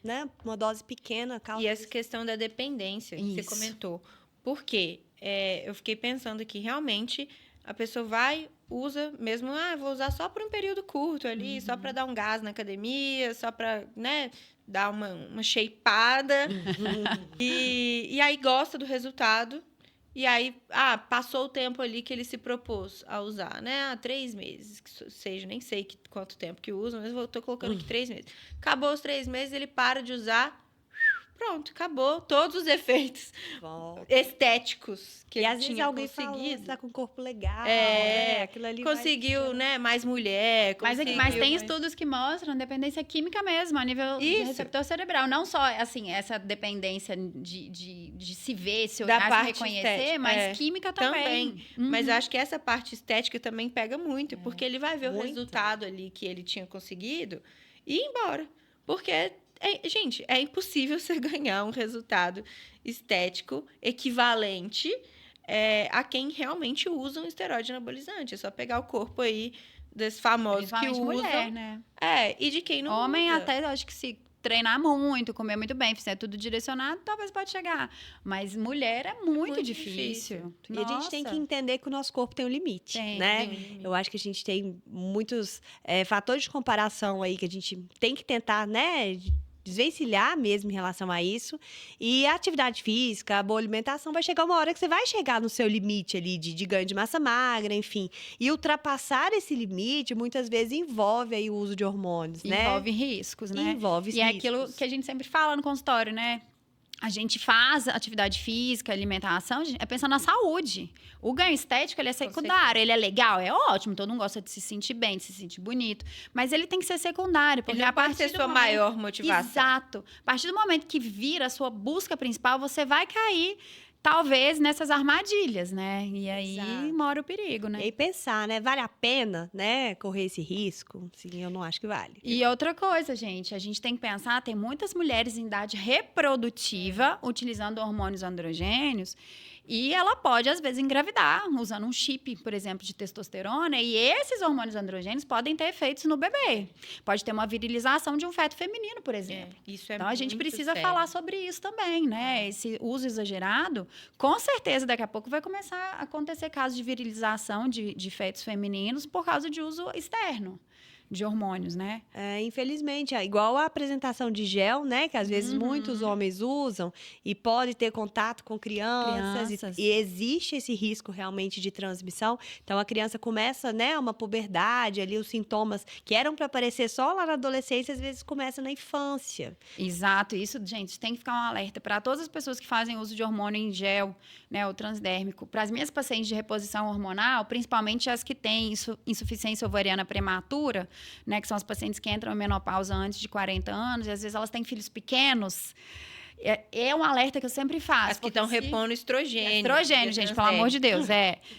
né? Uma dose pequena, causa E essa questão da dependência que você Isso. comentou. Por quê? Eu fiquei pensando que realmente a pessoa vai, usa mesmo, vou usar só por um período curto ali, só para dar um gás na academia, só para, né, dar uma shapeada. E aí gosta do resultado. E aí, passou o tempo ali que ele se propôs a usar, né? 3 meses, que seja, nem sei quanto tempo que usa, mas eu tô colocando aqui 3 meses. Acabou os 3 meses, ele para de usar. Pronto, acabou todos os efeitos volta. estéticos que E ele às vezes tinha alguém fala, conseguido. tá com um corpo legal, né? Aquilo ali Conseguiu, né, mais mulher. Mas conseguiu tem mais- estudos que mostram dependência química mesmo, a nível de Isso. receptor cerebral. Não só, assim, essa dependência de se ver, se Da olhar, se parte reconhecer, estética, mas química também. Mas eu acho que essa parte estética também pega muito, porque ele vai ver o Muito. resultado ali que ele tinha conseguido e ir embora. Porque, gente, é impossível você ganhar um resultado estético equivalente a quem realmente usa um esteroide anabolizante. É só pegar o corpo aí desses famosos que Principalmente usam. mulher, né? E de quem não Homem usa. até, eu acho que se treinar muito, comer muito bem, fizer tudo direcionado, talvez pode chegar. Mas mulher é muito muito difícil. E a gente tem que Nossa. entender que o nosso corpo tem um limite, Tem, né? tem um limite. Eu acho que a gente tem muitos fatores de comparação aí que a gente tem que tentar, né? Desvencilhar mesmo em relação a isso. E a atividade física, a boa alimentação, vai chegar uma hora que você vai chegar no seu limite ali de ganho de massa magra, enfim. E ultrapassar esse limite, muitas vezes, envolve aí o uso de hormônios, né? Envolve riscos, né? Envolve E é riscos. aquilo que a gente sempre fala no consultório, né? A gente faz atividade física, alimentação, é pensando na saúde. O ganho estético, ele é secundário. Ele é legal, é ótimo. Todo mundo gosta de se sentir bem, de se sentir bonito. Mas ele tem que ser secundário. Porque Ele não a pode partir ser do sua momento... maior motivação. Exato. A partir do momento que vira a sua busca principal, você vai cair, talvez, nessas armadilhas, né? E aí Exato. mora o perigo, né? E aí pensar, né? Vale a pena, né? Correr esse risco? Sim, eu não acho que vale. E outra coisa, gente, a gente tem que pensar, tem muitas mulheres em idade reprodutiva utilizando hormônios androgênios e ela pode, às vezes, engravidar, usando um chip, por exemplo, de testosterona, e esses hormônios androgênios podem ter efeitos no bebê. Pode ter uma virilização de um feto feminino, por exemplo. Isso é Então, a gente muito precisa sério. falar sobre isso também, né? Esse uso exagerado, com certeza, daqui a pouco vai começar a acontecer casos de virilização de fetos femininos por causa de uso externo de hormônios, né? Infelizmente, igual a apresentação de gel, né? Que às vezes Uhum. muitos homens usam e pode ter contato com crianças. Crianças. E existe esse risco realmente de transmissão. Então, a criança começa, né? Uma puberdade ali, os sintomas que eram para aparecer só lá na adolescência, às vezes começam na infância. Exato, isso, gente, tem que ficar um alerta para todas as pessoas que fazem uso de hormônio em gel, né, o transdérmico. Para as minhas pacientes de reposição hormonal, principalmente as que têm insuficiência ovariana prematura, né, que são as pacientes que entram em menopausa antes de 40 anos, e às vezes elas têm filhos pequenos, É um alerta que eu sempre faço. As que estão repondo estrogênio. Estrogênio, gente, pelo amor de Deus.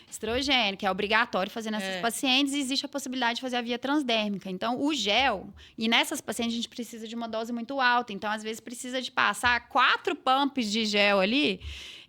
Estrogênio, que é obrigatório fazer nessas pacientes, e existe a possibilidade de fazer a via transdérmica. Então, o gel, e nessas pacientes a gente precisa de uma dose muito alta. Então, às vezes, precisa de passar 4 pumps de gel ali.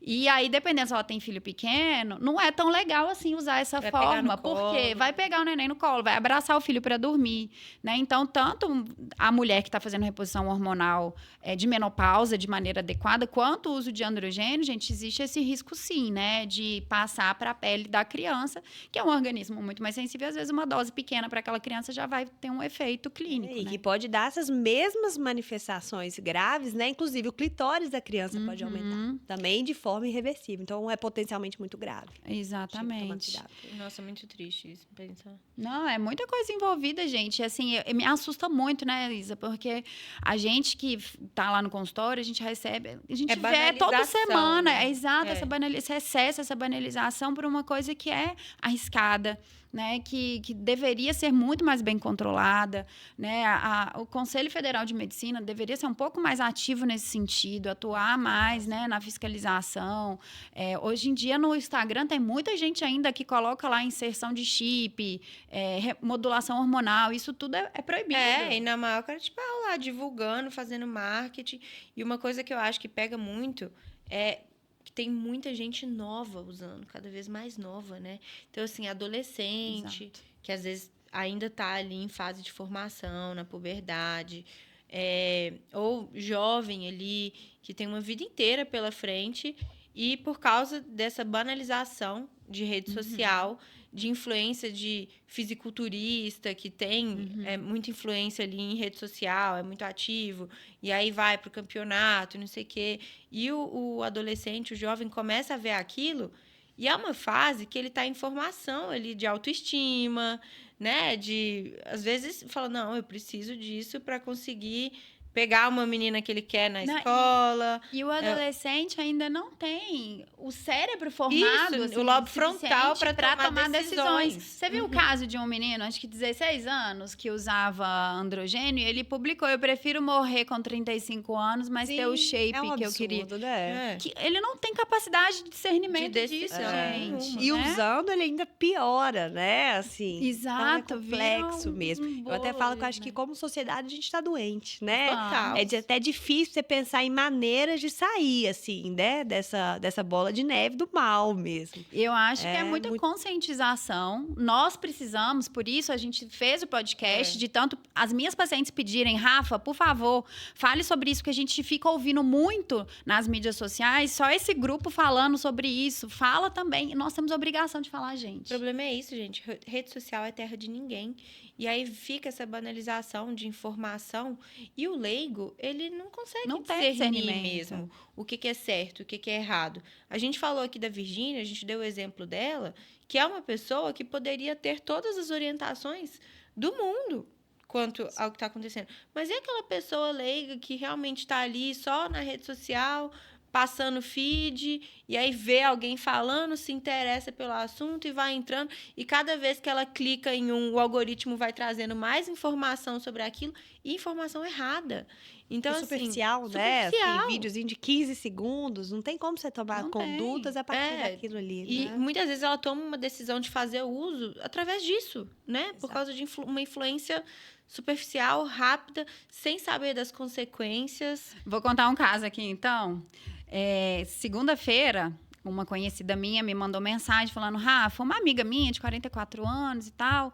E aí, dependendo se ela tem filho pequeno, não é tão legal assim usar essa forma, porque vai pegar o neném no colo, vai abraçar o filho para dormir, né? Então, tanto a mulher que está fazendo reposição hormonal de menopausa de maneira adequada, quanto o uso de androgênio, gente, existe esse risco sim, né? De passar para a pele da criança, que é um organismo muito mais sensível, às vezes uma dose pequena para aquela criança já vai ter um efeito clínico, E né? que pode dar essas mesmas manifestações graves, né? Inclusive, o clitóris da criança pode aumentar também de forma irreversível. Então, é potencialmente muito grave. Exatamente. Nossa, muito triste isso, pensar. Não, é muita coisa envolvida, gente. Assim, me assusta muito, né, Isa? Porque a gente que tá lá no consultório, a gente recebe... A gente vê toda semana. Né? Exato, esse excesso, essa banalização por uma coisa que é arriscada, né, que deveria ser muito mais bem controlada, né? O Conselho Federal de Medicina deveria ser um pouco mais ativo nesse sentido, atuar mais, né, na fiscalização. Hoje em dia, no Instagram, tem muita gente ainda que coloca lá inserção de chip, modulação hormonal, isso tudo é proibido. E na maior cara de pau lá, divulgando, fazendo marketing. E uma coisa que eu acho que pega muito é que tem muita gente nova usando, cada vez mais nova, né? Então, assim, adolescente, Exato. que às vezes ainda está ali em fase de formação, na puberdade, ou jovem ali, que tem uma vida inteira pela frente, e por causa dessa banalização de rede social, de influência de fisiculturista, que tem muita influência ali em rede social, é muito ativo, e aí vai para o campeonato, não sei o quê. E o adolescente, o jovem, começa a ver aquilo, e é uma fase que ele está em formação ali de autoestima, né? Às vezes, fala, não, eu preciso disso para conseguir pegar uma menina que ele quer na escola. E o adolescente ainda não tem o cérebro formado, Isso, assim, o lobo frontal para tomar decisões. Você viu o caso de um menino, acho que 16 anos, que usava androgênio, e ele publicou: eu prefiro morrer com 35 anos, mas ter o shape que eu queria. Né? Que ele não tem capacidade de discernimento de decisão, disso, gente. E né? usando, ele ainda piora, né? Assim, Exato, então é complexo mesmo. Eu até falo que eu acho que, como sociedade, a gente está doente, né? É até difícil você pensar em maneiras de sair, assim, né? Dessa bola de neve do mal mesmo. Eu acho que é muita conscientização. Nós precisamos, por isso a gente fez o podcast, de tanto as minhas pacientes pedirem: Rafa, por favor, fale sobre isso, que a gente fica ouvindo muito nas mídias sociais, só esse grupo falando sobre isso. Fala também. Nós temos a obrigação de falar, gente. O problema é isso, gente. Rede social é terra de ninguém. E aí fica essa banalização de informação, e o leigo, ele não consegue discernir mesmo o que é certo, o que é errado. A gente falou aqui da Virgínia, a gente deu o exemplo dela, que é uma pessoa que poderia ter todas as orientações do mundo quanto ao que está acontecendo. Mas é aquela pessoa leiga que realmente está ali só na rede social, passando feed, e aí vê alguém falando, se interessa pelo assunto e vai entrando, e cada vez que ela clica em o algoritmo vai trazendo mais informação sobre aquilo, e informação errada. Então, superficial, assim, né? superficial. Assim, videozinho de 15 segundos, não tem como você tomar condutas a partir daquilo ali, E né? muitas vezes ela toma uma decisão de fazer uso através disso, né? Exato. Por causa de uma influência superficial, rápida, sem saber das consequências. Vou contar um caso aqui, então. Segunda-feira, uma conhecida minha me mandou mensagem falando: Rafa, uma amiga minha de 44 anos e tal,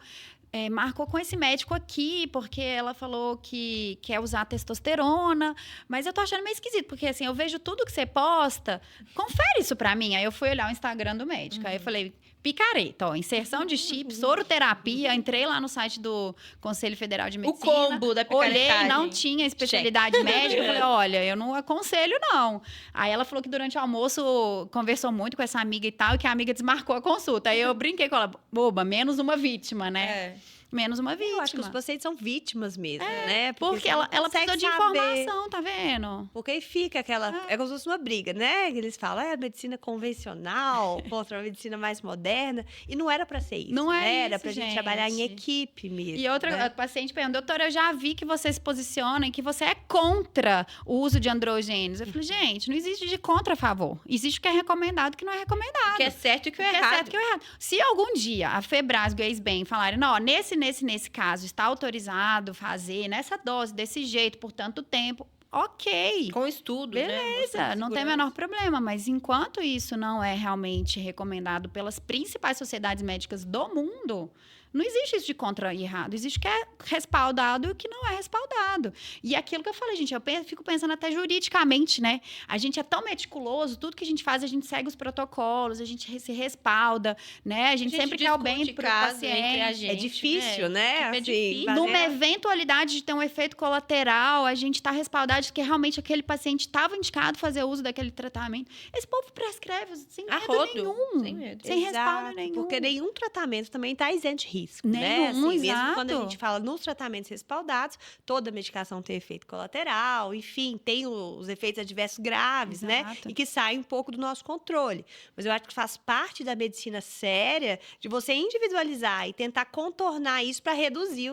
marcou com esse médico aqui, porque ela falou que quer usar testosterona, mas eu tô achando meio esquisito, porque assim, eu vejo tudo que você posta, confere isso pra mim. Aí eu fui olhar o Instagram do médico, aí eu falei: picareta, ó, inserção de chip, soroterapia, entrei lá no site do Conselho Federal de Medicina. O combo da picaretagem. Olhei, não tinha especialidade médica, eu falei: olha, eu não aconselho, não. Aí ela falou que durante o almoço conversou muito com essa amiga e tal, e que a amiga desmarcou a consulta. Aí eu brinquei com ela: boba, menos uma vítima, né? menos uma vítima. Eu acho que os pacientes são vítimas mesmo, né? Porque ela precisou de informação, tá vendo? Porque aí fica aquela... É como se fosse uma briga, né? Que eles falam, a medicina convencional contra a medicina mais moderna. E não era pra ser isso. Não é era isso, pra gente trabalhar em equipe mesmo. E outra, né? a paciente pergunta, doutora, eu já vi que você se posiciona e que você é contra o uso de androgênios. Eu falei, gente, não existe de contra a favor. Existe o que é recomendado e o que não é recomendado. O que é certo e o que é O que errado. é certo e o que é errado. Se algum dia a Febrasgo e a SBEM falarem, não, nesse caso está autorizado fazer nessa dose, desse jeito, por tanto tempo, ok. Com estudo, né? Beleza, Mostrando não tem o segurança. menor problema. Mas enquanto isso não é realmente recomendado pelas principais sociedades médicas do mundo, não existe isso de contra e errado. Existe o que é respaldado e o que não é respaldado. E aquilo que eu falei, gente, fico pensando até juridicamente, né? A gente é tão meticuloso, tudo que a gente faz, a gente segue os protocolos, a gente se respalda, né? A gente sempre quer o bem discute pro caso paciente. entre a gente, É difícil, né? É Assim, difícil. fazer- Numa eventualidade de ter um efeito colateral, a gente está respaldado de que realmente aquele paciente estava indicado fazer uso daquele tratamento. Esse povo prescreve sem A medo rodo, nenhum. sem medo. Sem respaldo Exato, nenhum. Porque nenhum tratamento também está isento de risco, né? Nenhum, Assim, mesmo quando a exato. gente fala nos tratamentos respaldados, toda medicação tem efeito colateral, enfim, tem os efeitos adversos graves, né? Exato. E que saem um pouco do nosso controle. Mas eu acho que faz parte da medicina séria de você individualizar e tentar contornar isso para reduzir.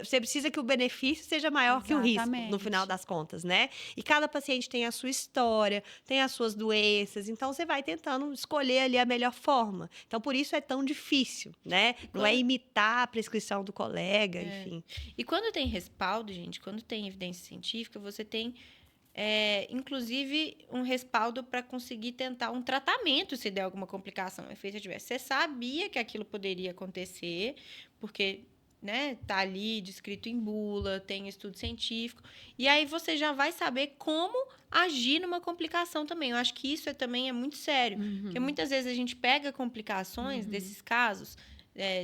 Você precisa que o benefício seja maior que o risco, no Exatamente. final das contas, né? E cada paciente tem a sua história, tem as suas doenças, então você vai tentando escolher ali a melhor forma. Então, por isso é tão difícil, né? Não é imitar a prescrição do colega, enfim. E quando tem respaldo, gente, quando tem evidência científica, você tem, inclusive, um respaldo para conseguir tentar um tratamento se der alguma complicação, efeito adverso. Você sabia que aquilo poderia acontecer, porque, né, tá ali descrito em bula, tem estudo científico, e aí você já vai saber como agir numa complicação também. Eu acho que isso também é muito sério, porque muitas vezes a gente pega complicações desses casos,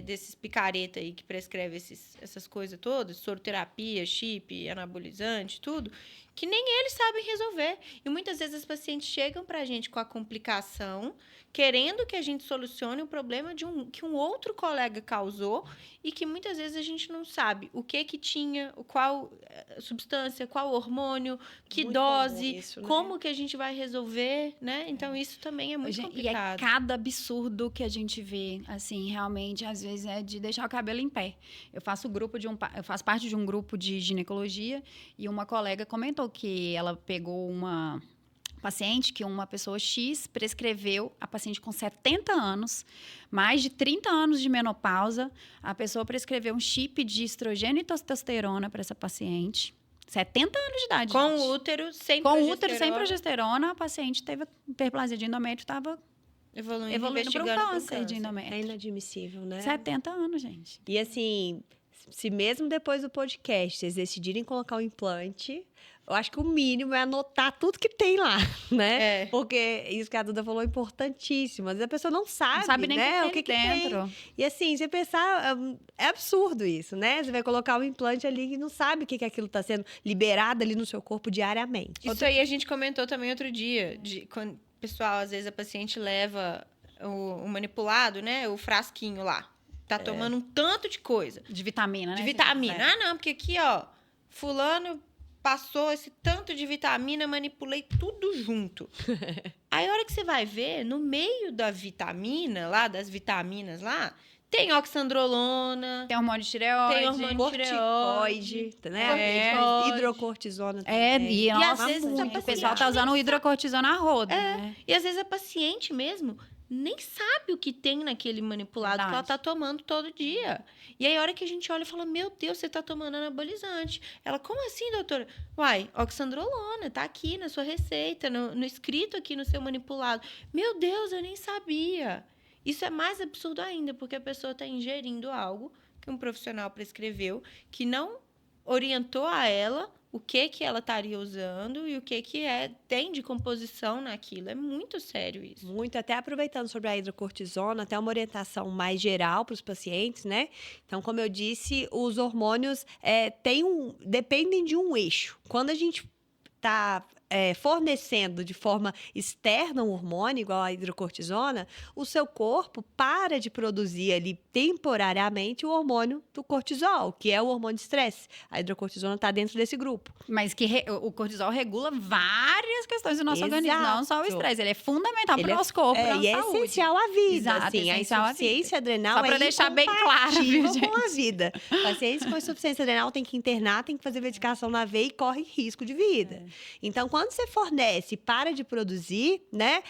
desses picareta aí que prescreve essas coisas todas, soroterapia, chip, anabolizante, tudo, que nem eles sabem resolver. E muitas vezes os pacientes chegam pra gente com a complicação, querendo que a gente solucione o problema que um outro colega causou e que muitas vezes a gente não sabe o que tinha, qual substância, qual hormônio, que Muito dose, comum isso, né? como que a gente vai resolver, né? Então, isso também é muito Gente, complicado. E é cada absurdo que a gente vê, assim, realmente, às vezes é de deixar o cabelo em pé. Eu faço parte de um grupo de ginecologia e uma colega comentou que ela pegou uma paciente que uma pessoa X prescreveu, a paciente com 70 anos, mais de 30 anos de menopausa, a pessoa prescreveu um chip de estrogênio e testosterona para essa paciente. 70 anos de idade, Com gente. útero, sem Com progesterona. útero sem progesterona, a paciente teve hiperplasia de endométrio, estava Evoluindo para um investigando pro câncer de É endométrio. inadmissível, né? 70 anos, gente. E assim, se mesmo depois do podcast vocês decidirem colocar o implante, eu acho que o mínimo é anotar tudo que tem lá, né? É. Porque isso que a Duda falou é importantíssimo. Às vezes a pessoa não sabe, Não sabe nem né? o que tem dentro. E assim, você pensar, é absurdo isso, né? Você vai colocar o implante ali e não sabe o que aquilo está sendo liberado ali no seu corpo diariamente. Isso aí a gente comentou também outro dia. Quando, pessoal, às vezes a paciente leva o manipulado, né? O frasquinho lá. Tá tomando um tanto de coisa. De vitamina, né? De vitamina. Ah, não, porque aqui, ó, fulano passou esse tanto de vitamina, manipulei tudo junto. Aí, a hora que você vai ver, no meio da vitamina lá, das vitaminas lá, tem oxandrolona, Tem hormônio de tireoide. Tem hormônio Corticoide, né? Corticoide. Hidrocortisona É, também. e, nossa, às vezes a o pessoal paciente tá usando o hidrocortisona a rodo, É. né? E às vezes a paciente mesmo nem sabe o que tem naquele manipulado que ela Verdade. tá tomando todo dia. E aí, a hora que a gente olha e fala, meu Deus, você tá tomando anabolizante. Ela, como assim, doutora? Uai, oxandrolona, tá aqui na sua receita, no escrito aqui no seu manipulado. Meu Deus, eu nem sabia. Isso é mais absurdo ainda, porque a pessoa tá ingerindo algo que um profissional prescreveu, que não orientou a ela o que ela estaria usando e o que tem de composição naquilo. É muito sério isso. Muito, até aproveitando sobre a hidrocortisona, até uma orientação mais geral para os pacientes, né? Então, como eu disse, os hormônios dependem de um eixo. Quando a gente está fornecendo de forma externa um hormônio, igual a hidrocortisona, o seu corpo para de produzir ali temporariamente o hormônio do cortisol, que é o hormônio de estresse. A hidrocortisona está dentro desse grupo. Mas que o cortisol regula várias questões do nosso organismo, não só o estresse. Ele é fundamental para o nosso corpo, para a e é saúde. essencial à vida. Exato, assim, essencial a insuficiência adrenal só para deixar bem claro, viu, gente? com a vida. Pacientes com insuficiência adrenal tem que internar, tem que fazer medicação na veia e corre risco de vida. Então, quando você fornece e para de produzir, né?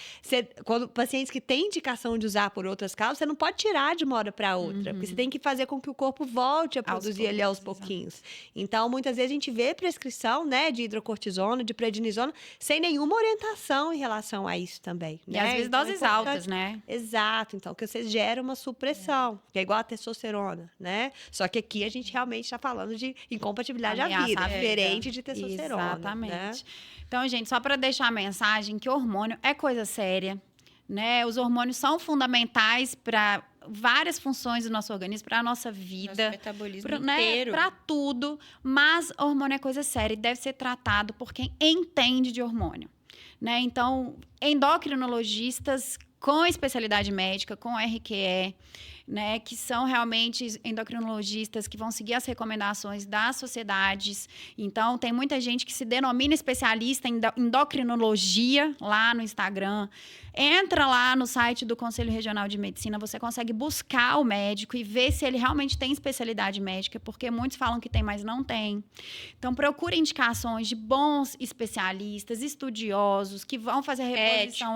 Quando pacientes que têm indicação de usar por outras causas, você não pode tirar de uma hora para outra, porque você tem que fazer com que o corpo volte a produzir ali aos pouquinhos. Então, muitas vezes a gente vê prescrição, né, de hidrocortisona, de prednisona, sem nenhuma orientação em relação a isso também. E né? às vezes Então, doses altas, né? Exato. Então, que você gera uma supressão, que é igual a testosterona, né? Só que aqui a gente realmente está falando de incompatibilidade à vida, diferente de testosterona. Exatamente. Né? Então, gente, só para deixar a mensagem que hormônio é coisa séria, né? Os hormônios são fundamentais para várias funções do nosso organismo, para a nossa vida, nosso metabolismo né? inteiro, para tudo. Mas hormônio é coisa séria e deve ser tratado por quem entende de hormônio, né? Então, endocrinologistas com especialidade médica, com RQE, né, que são realmente endocrinologistas que vão seguir as recomendações das sociedades. Então, tem muita gente que se denomina especialista em endocrinologia lá no Instagram. Entra lá no site do Conselho Regional de Medicina, você consegue buscar o médico e ver se ele realmente tem especialidade médica, porque muitos falam que tem, mas não tem. Então, procure indicações de bons especialistas, estudiosos, que vão fazer a reposição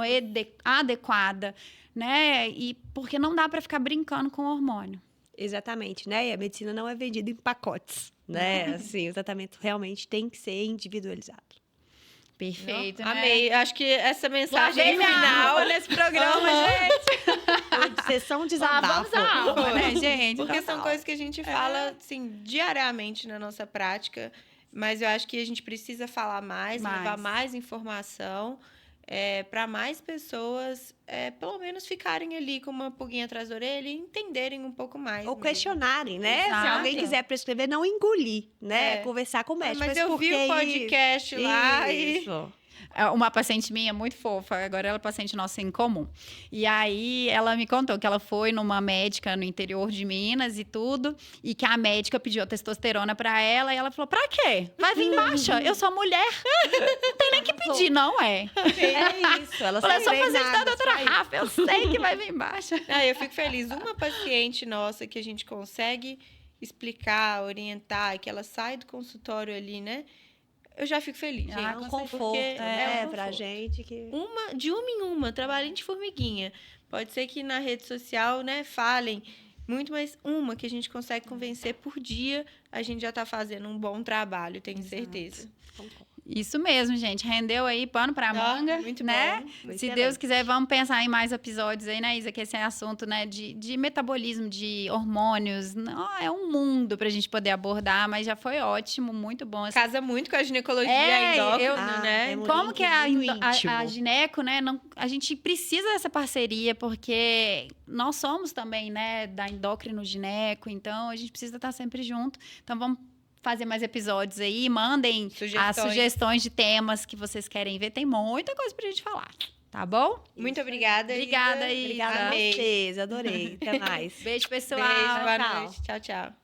adequada, né? E porque não dá para ficar brincando com o hormônio. Exatamente, né? E a medicina não é vendida em pacotes, né? Assim, o tratamento realmente tem que ser individualizado. Perfeito, né? Amei. Acho que essa mensagem final nesse programa, gente. Sessão desabafo. Vamos à alma, né, gente? Porque são coisas que a gente fala, assim, diariamente na nossa prática, mas eu acho que a gente precisa falar mais. Levar mais informação. Para mais pessoas, pelo menos ficarem ali com uma pulguinha atrás da orelha e entenderem um pouco mais. Ou questionarem, né? Exato. Se alguém quiser prescrever, não engolir, né? Conversar com o médico. Mas eu vi o podcast lá e... Uma paciente minha, muito fofa, agora ela é paciente nossa em comum. E aí, ela me contou que ela foi numa médica no interior de Minas e tudo, e que a médica pediu a testosterona pra ela, e ela falou, pra quê? Vai vir baixa, eu sou mulher. Não tem nem que pedir, não é? É isso, ela falei, só paciente da doutora Rafa, eu sei que vai vir baixa. Eu fico feliz. Uma paciente nossa que a gente consegue explicar, orientar, que ela sai do consultório ali, né? Eu já fico feliz. É um conforto, pra gente. Que... De uma em uma, trabalhinho de formiguinha. Pode ser que na rede social, né, falem muito, mas uma que a gente consegue convencer por dia, a gente já está fazendo um bom trabalho, tenho certeza. Isso mesmo, gente. Rendeu aí pano pra manga, muito né? bom. Se Deus quiser, vamos pensar em mais episódios aí, né, Isa? Que esse é assunto, né, de metabolismo, de hormônios. Não, é um mundo pra gente poder abordar, mas já foi ótimo, muito bom. Casa muito com a ginecologia endócrina, né? Como que a gineco, né? A gente precisa dessa parceria, porque nós somos também, né, da endócrino gineco, então a gente precisa estar sempre junto. Então, vamos fazer mais episódios aí, mandem as sugestões de temas que vocês querem ver. Tem muita coisa pra gente falar, tá bom? Muito obrigada, Obrigada, Isa. Obrigada a vocês, adorei. Até mais. Beijo, pessoal. Beijo, boa noite. Tchau, tchau.